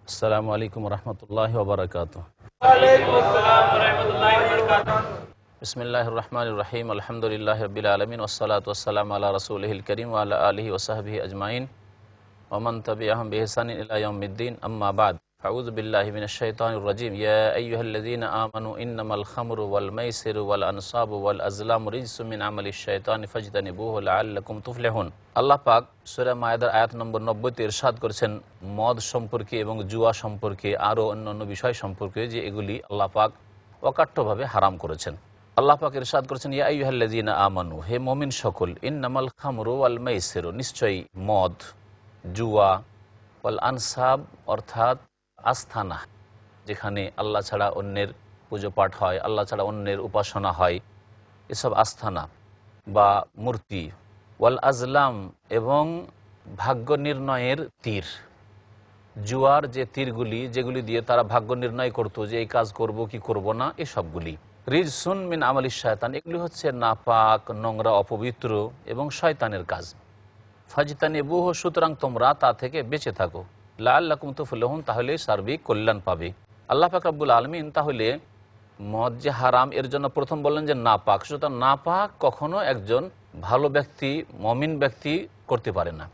আসসালামু আলাইকুম রহমতুল্লাহি ওয়া বারাকাতুহু। ওয়ালাইকুম আসসালাম ওয়া রাহমাতুল্লাহি ওয়া বারাকাতুহু। বিসমিল্লাহির রহমানির রহিম। আলহামদুলিল্লাহি রাব্বিল আলামিন ওয়াসসালাতু ওয়াসসালামু আলা রাসূলিহিল কারীম ওয়া আলা আলিহি ওয়া সাহবিহি আজমাইন ওয়া মান তাবিআহুম বিইহসানিন ইলা ইয়াউমিদ্দিন। আম্মা বা'দ। আউযু বিল্লাহি মিনাশ শাইতানির রাজীম। ইয়া আইয়ুহাল্লাযীনা আমানু ইন্নামাল খামরু ওয়াল মাইসিরু ওয়াল আনসাবু ওয়াল আজলামু রিজসুম মিন আমালিশ শাইতানি ফাজতানিবুহু লাআল্লাকুম তুফলিহুন। আল্লাহ পাক সূরা মায়েদার আয়াত নম্বর 90 তে ইরশাদ করেছেন মদ সম্পর্কে এবং জুয়া সম্পর্কে আরও অন্যান্য বিষয় সম্পর্কে যে এগুলি আল্লাহ পাক অকাট্যভাবে হারাম করেছেন। আল্লাহ পাক ইরশাদ করেছেন, ইয়া আইয়ুহাল্লাযীনা আমানু, হে মুমিন সকল, ইন্নামাল খামরু ওয়াল মাইসিরু, নিশ্চয়ই মদ, জুয়া, ওয়াল আনসাব অর্থাৎ আস্থানা, যেখানে আল্লাহ ছাড়া অন্যের পুজো পাঠ হয়, আল্লাহ ছাড়া অন্যের উপাসনা হয়, এসব আস্থানা বা মূর্তি, ওয়াল আজলাম এবং ভাগ্য নির্ণয়ের তীর, জুয়ার যে তীরগুলি যেগুলি দিয়ে তারা ভাগ্য নির্ণয় করতো যে এই কাজ করব কি করব না, এসবগুলি রিজসুন মিন আমালিশ শয়তান, এগুলি হচ্ছে নাপাক, নোংরা, অপবিত্র এবং শয়তানের কাজ। ফাজতানিবুহু, সুতরাং তোমরা তা থেকে বেঁচে থাকো, লাআল্লাকুম তুফলিহুন, তাহলে সার্বিক কল্যাণ পাবে। আল্লাহ পাক রব্বুল আলামিন তাহলে মদ যে হারাম এর জন্য প্রথম বললেন যে নাপাক, সুতরাং নাপাক কখনো একজন ভালো ব্যক্তি, মমিন ব্যক্তি করতে পারে না।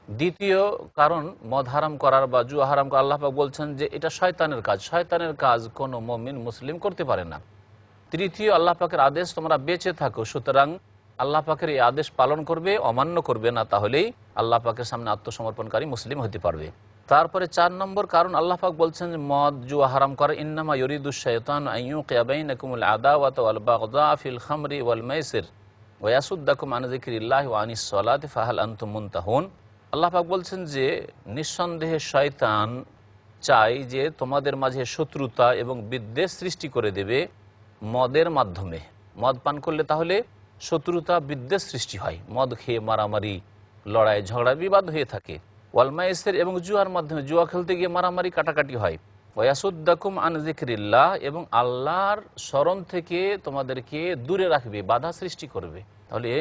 দ্বিতীয় কারণ মদ হারাম করার বা জুয়া হারাম করা, আল্লাহ পাক বলছেন যে এটা শয়তানের কাজ, শয়তানের কাজ কোনো মমিন মুসলিম করতে পারে না। তৃতীয়, আল্লাহ পাকের আদেশ তোমরা বেঁচে থাকো, সুতরাং আল্লাহ পাকের এই আদেশ পালন করবে, অমান্য করবে না, তাহলেই আল্লাহ পাকের সামনে আত্মসমর্পণকারী মুসলিম হতে পারবে। তারপরে 4 নম্বর কারণ আল্লাহ পাক বলছেন যে মদ জুয়া হারাম করা, ইন্নামা ইউরিদুশ শাইতানু আন ইউকিয়া বাইনাকুমুল আদাওয়াতা ওয়াল বাগদা ফিল খামরি ওয়াল মাইসির ওয়া ইয়াসুদ্দাকুম আন যিকরিল্লাহি ওয়া আনিস সালাতি ফাহাল আনতুম মুনতাহুন। আল্লাহ পাক বলছেন যে নিঃসন্দেহে শয়তান চায় যে তোমাদের মাঝে শত্রুতা এবং বিদ্বেষ সৃষ্টি করে দেবে মদের মাধ্যমে। মদ পান করলে তাহলে শত্রুতা, বিদ্বেষ সৃষ্টি হয়, মদ খেয়ে মারামারি, লড়াই ঝগড়া, বিবাদ হয়ে থাকে। ওয়াল মাইসির, এবং জুয়ার মাধ্যমে, জুয়া খেলতে গিয়ে মারামারি কাটাকাটি হয়। ওয়াসুদ্দাকুম আন যিকরিল্লাহ, এবং আল্লাহর স্মরণ থেকে তোমাদেরকে দূরে রাখবে, বাধা সৃষ্টি করবে। তাহলে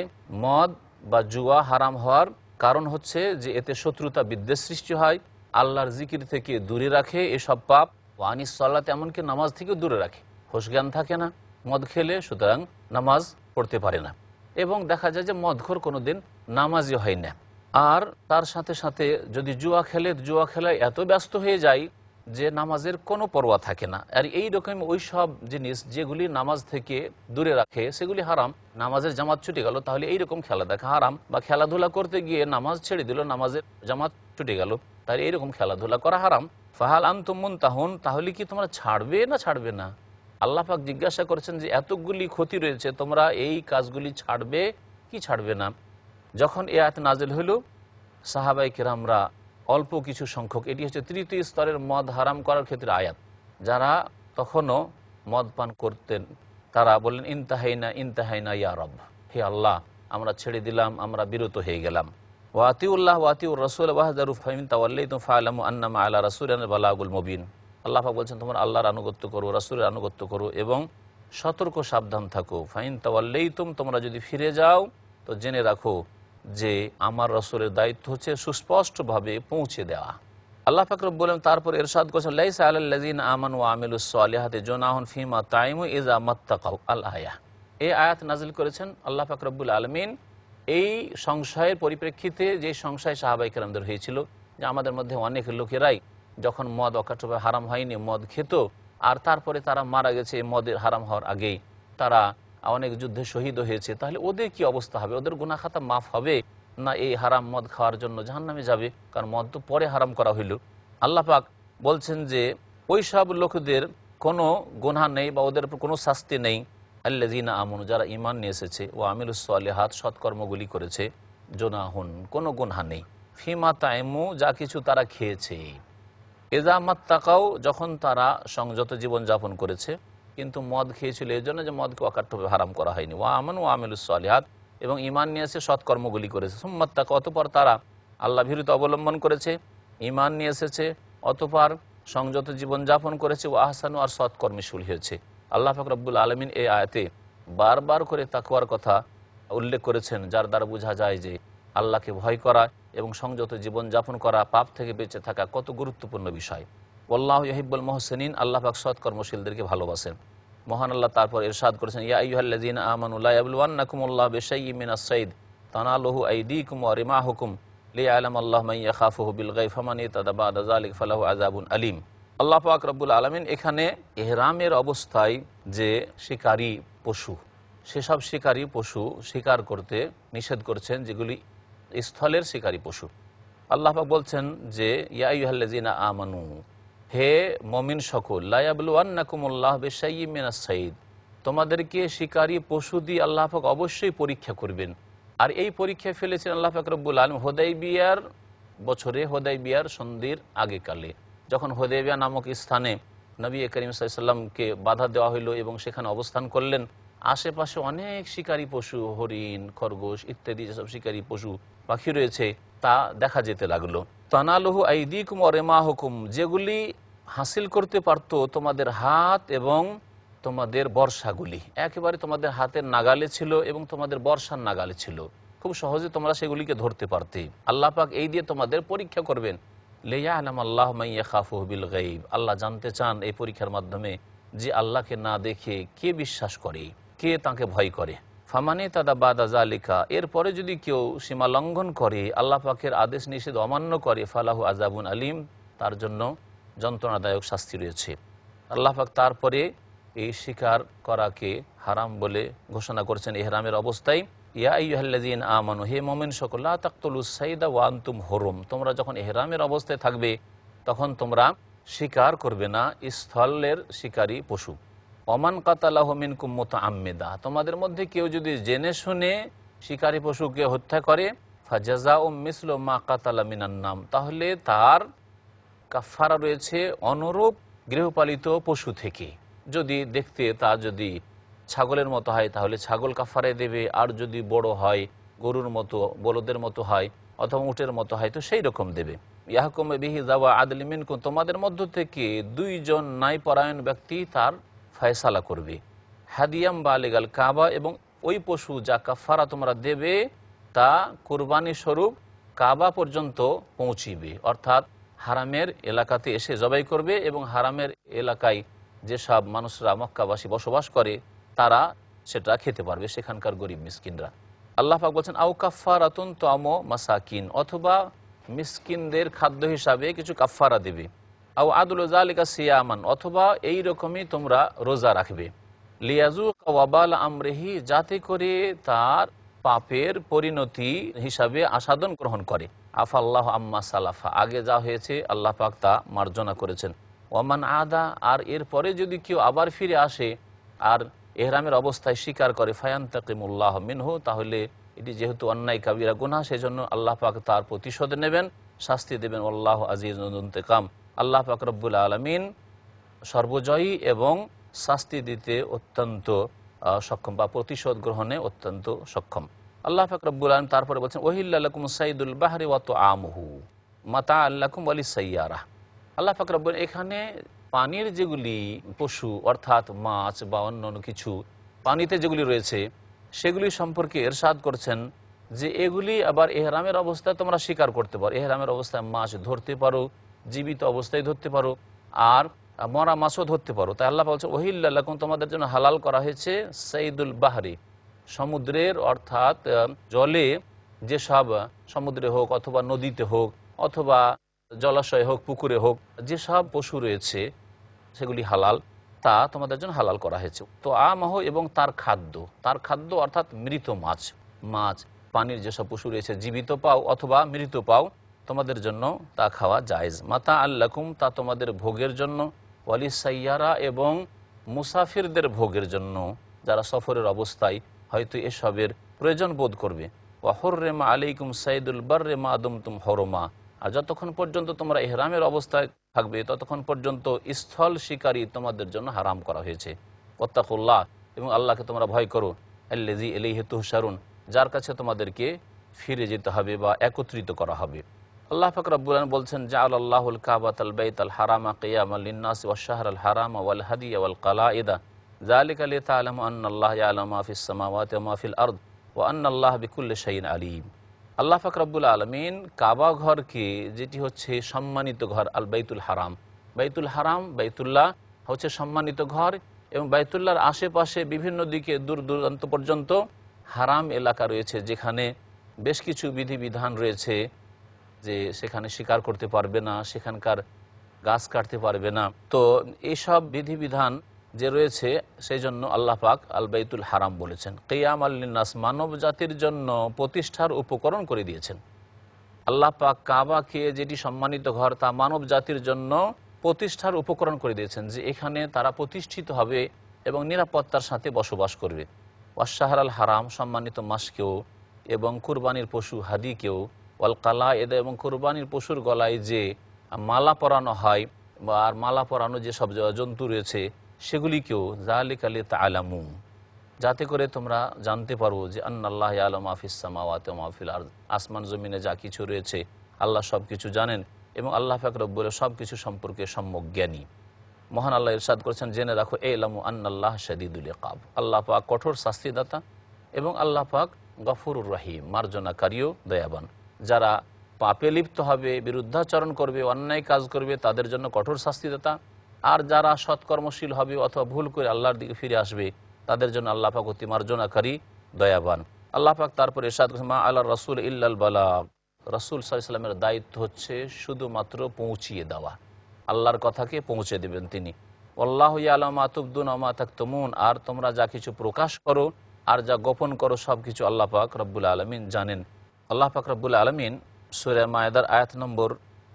মদ বা জুয়া হারাম হওয়ার কারণ হচ্ছে যে এতে শত্রুতা, বিদ্বেষ সৃষ্টি হয়, আল্লাহর জিকির থেকে দূরে রাখে এসব পাপ। ওয়ানিস সালাত, এমনকি নামাজ থেকে দূরে রাখে। হোশ জ্ঞান থাকে না মদ খেলে, সুতরাং নামাজ পড়তে পারে না, এবং দেখা যায় যে মদখোর কোনো দিন নামাজই হয় না। আর তার সাথে সাথে যদি জুয়া খেলে, জুয়া খেলায় এত ব্যস্ত হয়ে যায় যে নামাজের কোনো পরোয়া থাকে না। আর এই রকম ওই সব জিনিস যেগুলি নামাজ থেকে দূরে রাখে সেগুলি হারাম। নামাজের জামাত ছুটে গেল, তাহলে এইরকম খেলা দেখা হারাম। বা খেলাধুলা করতে গিয়ে নামাজ ছেড়ে দিল, নামাজের জামাত ছুটে গেল, তাহলে এইরকম খেলাধুলা করা হারাম। ফাহাল আনতুম মুনতাহুন, তাহলে কি তোমরা ছাড়বে না ছাড়বে না? আল্লাহ পাক জিজ্ঞাসা করেছেন যে এতগুলি ক্ষতি রয়েছে, তোমরা এই কাজগুলি ছাড়বে কি ছাড়বে না? যখন এ আয়াত নাজিল হইল, সাহাবাই কেরামরা অল্প কিছু সংখ্যক, এটি হচ্ছে তৃতীয় স্তরের মদ হারাম করার ক্ষেত্রে আয়াত, যারা তখনও মদ পান করতেন, তারা বললেন ইনতাহাইনা ইনতাহাইনা ইয়া রব, হে আল্লাহ আমরা ছেড়ে দিলাম, আমরা বিরত হয়ে গেলাম। ওয়াতিউল্লাহ ওয়াতিউর রসুল ওয়াহদারু ফাইন তাওয়াল্লাইতুম ফাআলামু আন্নামা আলা রাসূলিনাল বালাগুল মুবিন। আল্লাহ পাক বলছেন তোমরা আল্লাহর আনুগত্য করো, রাসূলের আনুগত্য করো এবং সতর্ক সাবধান থাকো। ফাইন তাওয়াল্লাইতুম, তোমরা যদি ফিরে যাও তো জেনে রাখো যে আমার রাসূলের দায়িত্ব হচ্ছে সুস্পষ্টভাবে পৌঁছে দেওয়া। আল্লাহ পাক রব্বুল আলামিন তারপর ইরশাদ করেছেন, লাইসা আলাল্লাযিনা আমানু ওয়া আমিলুস সালিহাতি জুনাহুন ফিমা তাইমু ইযা মাত্তাকাউ, আল আয়া। এই আয়াত নাজিল করেছেন আল্লাহ পাক রব্বুল আলামিন এই সংশয়ের পরিপ্রেক্ষিতে, যে সংশয় সাহাবায়ে কেরামদের হয়েছিল যে আমাদের মধ্যে অনেক লোকেরাই যখন মদ অকাট্যভাবে হারাম হয়নি মদ খেত, আর তারপরে তারা মারা গেছে মদের হারাম হওয়ার আগেই, তারা অনেক যুদ্ধে শহীদ হয়েছে, তাহলে ওদের কি অবস্থা হবে? ওদের গুনাহ খাতা মাফ হবে না এই হারাম মদ খাওয়ার জন্য জাহান্নামে যাবে? কারণ মদ তো পরে হারাম করা হইল। আল্লাহ পাক বলছেন যে ওই সব লোকদের কোনো গুনাহ নেই বা ওদের উপর কোনো শাস্তি নেই, আল্লাযিনা আমানু, যারা ঈমান নিয়ে এসেছে, ও আমিলুস সালিহাত, সৎকর্মগুলি করেছে, জুনাহুন, কোনো গুনাহ নেই, ফিমা তাইমু, যা কিছু তারা খেয়েছে, ইযা মাত্তাকাউ, যখন তারা সংযত জীবনযাপন করেছে। কিন্তু মদ খেয়েছিল এই জন্য যে মদকে অকাট্যভাবে হারাম করা হয়নি। ওয়া আমানু ওয়া আমিলুস সালিহাত, এবং ঈমান নিয়ে এসে সৎকর্মগুলি করেছে। সুম্মাত্তাকা, অতঃপর তারা আল্লাহ ভীরুতা অবলম্বন করেছে, ঈমান নিয়ে এসেছে, অতঃপর সংযত জীবনযাপন করেছে, ও আহসানু, আর সৎকর্মশীল হয়েছে। আল্লাহ পাক রব্বুল আলামিন এই আয়াতে বারবার করে তাকওয়ার কথা উল্লেখ করেছেন, যার দ্বারা বোঝা যায় যে আল্লাহকে ভয় করা এবং সংযত জীবনযাপন করা, পাপ থেকে বেঁচে থাকা কত গুরুত্বপূর্ণ বিষয়। ওয়াল্লাহু ইউহিব্বুল মুহসিনিন, আল্লাহ পাক সৎ কর্মশীলদেরকে ভালোবাসেন। মহান আল্লাহ তারপর ইরশাদ করেছেন, ইয়া আইয়ুহাল্লাযীনা আমানু লা ইয়াবলুওয়ান্নাকুমুল্লাহু বিশাইই্যিন মিনাস সাইদ তানালুহু আইদীকুম ওয়া রিমাহুকুম লিয়া'লামাল্লাহু মান ইয়াখাফুহু বিল গায়ব ফামান ইতাদা বা'দা যালিকা ফালাহু আযাবুন আলীম। আল্লাহ পাক রব্বুল আলামিন এখানে ইহরামের অবস্থায় যে শিকারী পশু, সেসব শিকারী পশু শিকার করতে নিষেধ করছেন, যেগুলি স্থলের শিকারী পশু। আল্লাহ পাক বলছেন যে ইয়া আইয়ুহাল্লাযীনা আমানু, হে মুমিন সকল, লা ইয়াবলুওয়ান্নাকুমুল্লাহু বিশাইই্যিন মিনাস সাইদ, তোমাদেরকে শিকারী পশু দিয়ে আল্লাহ পাক অবশ্যই পরীক্ষা করবেন। আর এই পরীক্ষায় ফেলেছেন আল্লাহ পাক রব্বুল আলামিন হুদাইবিয়ার বছরে, হুদাইবিয়ার সন্ধির আগেকালে, যখন হুদাইবিয়া নামক স্থানে নবী করিম সাল্লাল্লাহু আলাইহি ওয়াসাল্লামকে বাধা দেওয়া হইল এবং সেখানে অবস্থান করলেন। আশেপাশে অনেক শিকারী পশু, হরিণ, খরগোশ ইত্যাদি যেসব শিকারী পশু পাখি রয়েছে তা দেখা যেতে লাগলো। তানালুহু আইদীকুম ওয়া রিমাহুকুম, যেগুলি হাসিল করতে পারত তোমাদের হাত এবং তোমাদের বর্ষাগুলি, একেবারে তোমাদের হাতের নাগালে ছিল এবং তোমাদের বর্ষার নাগালে ছিল, খুব সহজে তোমরা সেগুলিকে ধরতে পারতে। আল্লাহ পাক এই দিয়ে তোমাদের পরীক্ষা করবেন। লিয়া'লামাল্লাহু মান ইয়াখাফুহু বিল গায়ব, আল্লাহ জানতে চান এই পরীক্ষার মাধ্যমে যে আল্লাহকে না দেখে কে বিশ্বাস করে, কে তাকে ভয় করে। ফামানি তাদা বাদা জালিকা, এরপরে যদি কেউ সীমা লঙ্ঘন করে, আল্লাহ পাকের আদেশ নিষেধ অমান্য করে, ফালাহু আযাবুন আলীম, তার জন্য যন্ত্রণাদায়ক শাস্তি রয়েছে। আল্লাহ পাক তারপরে এই শিকার করাকে হারাম বলে ঘোষণা করছেন ইহরামের অবস্থায়। ইয়া আইয়ুহাল্লাযীনা আমানু, হে মুমিন সকল, লা তাকতুলুস সাইদা ওয়া আনতুম হুরুম, তোমরা যখন ইহরামের অবস্থায় থাকবে তখন তোমরা শিকার করবে না স্থলের শিকারী পশু। ওমান কাতালাহু মিনকুম মুতাআম্মিদা, তোমাদের মধ্যে কেউ যদি জেনে শুনে শিকারী পশুকে হত্যা করে, ফাজাযাউম মিসলু মা কাতালা মিনান নাম, তাহলে তার কাফারা রয়েছে অনুরূপ গৃহপালিত পশু থেকে। যদি দেখতে তা যদি ছাগলের মতো হয় তাহলে ছাগল কাফারায় দেবে, আর যদি বড় হয় গরুর মতো, বলদের মতো হয় অথবা উটের মতো হয় তো সেই রকম দেবে। ইয়াহকুম বিহি যাওয়া আদলি মিনকুম, তোমাদের মধ্য থেকে দুইজন ন্যায়পরায়ণ ব্যক্তি তার ফয়সালা করবে। হাদিয়াম বালিগাল কাবা, এবং ওই পশু যা কাফারা তোমরা দেবে তা কুরবানি স্বরূপ কাবা পর্যন্ত পৌঁছিবে, অর্থাৎ হারামের এলাকাতে এসে জবাই করবে এবং হারামের এলাকায় যেসব মানুষরা মক্কাবাসী বসবাস করে তারা সেটা খেতে পারবে, সেখানকার গরিব মিসকিনরা। আল্লাহ পাক বলছেন আও কাফারাতুন তু'ামু মাসাকিন, অথবা মিসকিনদের খাদ্য হিসাবে কিছু কাফারা দেবে। আও আদলু যালিকা সিয়ামান, অথবা এই রকমই তোমরা রোজা রাখবে। লিয়াযুকা ওয়াবাল আমরিহি, যাতে করে তার পাপের পরিণতি হিসাবে আসাদন গ্রহণ করে। আফাল্লাহু আম্মা সালাফা, আগে যা হয়েছে আল্লাহ পাক তা মার্জনা করেছেন। ওয়ামান আদা, আর এরপরে যদি কেউ আবার ফিরে আসে আর ইহরামের অবস্থায় স্বীকার করে, ফায়ান্তাকিমুল্লাহ মিনহু, তাহলে এটি যেহেতু অন্যায় কাবিরা গুনাহ, সেজন্য আল্লাহ পাক তার প্রতিশোধ নেবেন, শাস্তি দেবেন। আল্লাহু আজিজুল ইন্তিকাম, আল্লাহ পাক রব্বুল আলামিন সর্বজয়ী এবং শাস্তি দিতে অত্যন্ত সক্ষম, বা প্রতিশোধ গ্রহণে অত্যন্ত সক্ষম। আল্লাহ পাক রব্বুল আলামিন তারপরে বলছেন ওহিল্লা লাকুম সাইদুল বাহরি ওয়া তুআমুহু মাতাআল লাকুম ওয়া লিস-সাইয়ারা। আল্লাহ পাক রব্বুল এখানে পানির যেগুলি পশু অর্থাৎ মাছ বা অন্য কিছু পানিতে যেগুলি রয়েছে সেগুলি সম্পর্কে ইরশাদ করছেন যে এগুলি আবার ইহরামের অবস্থায় তোমরা শিকার করতে পারো। ইহরামের অবস্থায় মাছ ধরতে পারো, জীবিত অবস্থায় ধরতে পারো, আর মরা মাছও ধরতে পারো। তাই আল্লাহ বলছে ওহিল্লা লাকুম, তোমাদের জন্য হালাল করা হয়েছে সাইদুল বাহরি, সমুদ্রের অর্থাৎ জলে যেসব, সমুদ্রে হোক অথবা নদীতে হোক অথবা জলাশয় হোক পুকুরে হোক, যেসব পশু রয়েছে সেগুলি হালাল, তা তোমাদের জন্য হালাল করা হয়েছে। তো আমহ, এবং তার খাদ্য অর্থাৎ মৃত মাছ, পানির যেসব পশু রয়েছে জীবিত পাও অথবা মৃত পাও, তোমাদের জন্য তা খাওয়া জায়েজ। মাতা আল্লাকুম, তা তোমাদের ভোগের জন্য, ওয়ালিস সাইয়ারা, এবং মুসাফিরদের ভোগের জন্য, যারা সফরের অবস্থায় হয়তো এসবের প্রয়োজন বোধ করবে। ওয়াহুররিমা আলাইকুম সাইদুল বাররি মা দুমতুম হুরমা, আর যতক্ষণ পর্যন্ত তোমরা ইহরামের অবস্থায় থাকবে ততক্ষণ পর্যন্ত স্থল শিকারী তোমাদের জন্য হারাম করা হয়েছে। ওয়াত্তাকুল্লাহ, এবং আল্লাহকে তোমরা ভয় করো। আল্লাযী ইলাইহি তুহশারুন, যার কাছে তোমাদেরকে ফিরে যেতে হবে বা একত্রিত করা হবে। আল্লাহ পাক রব্বুল আলামিন বলছেন জাআলাল্লাহুল কাবাতাল বাইতাল হারামা কিয়ামান লিন-নাসি ওয়াশ-শাহরাল হারামা ওয়াল হাদিয়া ওয়াল কালাইদা যালিকা লিতা'লামু আন্নাল্লাহা ইয়া'লামু মা ফিস সামাওয়াতি ওয়া মা ফিল আরদ ওয়া আন্নাল্লাহা বিকুল্লি শাইইন আলীম। আল্লাহ পাক রব্বুল আলামিন কাবা ঘরকে, যেটি হচ্ছে সম্মানিত ঘর, আল বাইতুল হারাম, বাইতুল হারাম, বাইতুল্লাহ হচ্ছে সম্মানিত ঘর, এবং বাইতুল্লাহর আশেপাশে বিভিন্ন দিকে দূর দূরান্ত পর্যন্ত হারাম এলাকা রয়েছে, যেখানে বেশ কিছু বিধিবিধান রয়েছে, যে সেখানে শিকার করতে পারবে না, সেখানকার গাছ কাটতে পারবে না। তো এইসব বিধিবিধান যে রয়েছে, সেই জন্য আল্লাহ পাক আল বাইতুল হারাম বলেছেন। কিয়াম আল-লিন্নাস, মানব জাতির জন্য প্রতিষ্ঠার উপকরণ করে দিয়েছেন। আল্লাহ পাক কাবাকে, যেটি সম্মানিত ঘর, তা মানব জাতির জন্য প্রতিষ্ঠার উপকরণ করে দিয়েছেন, যে এখানে তারা প্রতিষ্ঠিত হবে এবং নিরাপত্তার সাথে বসবাস করবে। ওয়াশ-শাহর আল হারাম, সম্মানিত মাসকেও এবং কুরবানির পশু হাদিকেও, ওয়াল কালায়েদ, এবং কুরবানির পশুর গলায় যে মালা পরানো হয় বা আর মালা পরানো যেসব জন্তু রয়েছে সেগুলিকেও, যালিকা লিতাআলামু, যাতে করে তোমরা জানতে পারো যে আন্নাল্লাহ ইয়ালামু মা ফিস সামাওয়াতি ওয়া মা ফিল আরদ, আসমান জমিনে যা কিছু রয়েছে আল্লাহ সব কিছু জানেন, এবং আল্লাহ পাক রব্বুল সব কিছু সম্পর্কে সম্যক জ্ঞানী। মহান আল্লাহ ইরশাদ করেছেন, জেনে রাখো ইলামু আন্নাল্লাহ শাদীদুল ইকাব, আল্লাহ পাক কঠোর শাস্তিদাতা এবং আল্লাহ পাক গফুরুর রহিম, মার্জনাকারীও দয়াবান। যারা পাপে লিপ্ত হবে, বিরুদ্ধাচরণ করবে, অন্যায় কাজ করবে, তাদের জন্য কঠোর শাস্তিদাতা, আর যারা সৎকর্মশীল হবে অথবা ভুল করে আল্লাহর দিকে ফিরে আসবে, তাদের জন্য আল্লাহ পাক অতি মার্জনাকারী, দয়াবান। আল্লাহ পাক তারপরে ইরশাদ করেছেন, মা আলার রাসূল ইল্লাল বালাগ, রাসূল সাল্লাল্লাহু আলাইহি ওয়াসাল্লামের দায়িত্ব হচ্ছে শুধুমাত্র পৌঁছিয়ে দেওয়া, আল্লাহর কথাকে পৌঁছে দেবেন তিনি। আল্লাহু ইয়ালামু মা তুবদুনা ওয়া মা তাকতুমুন, আর তোমরা যা কিছু প্রকাশ করো আর যা গোপন করো সব কিছু আল্লাহ পাক রব্বুল আলামিন জানেন। আল্লাহ পাক রব্বুল আলামিন সূরা মায়েদার আয়াত নম্বর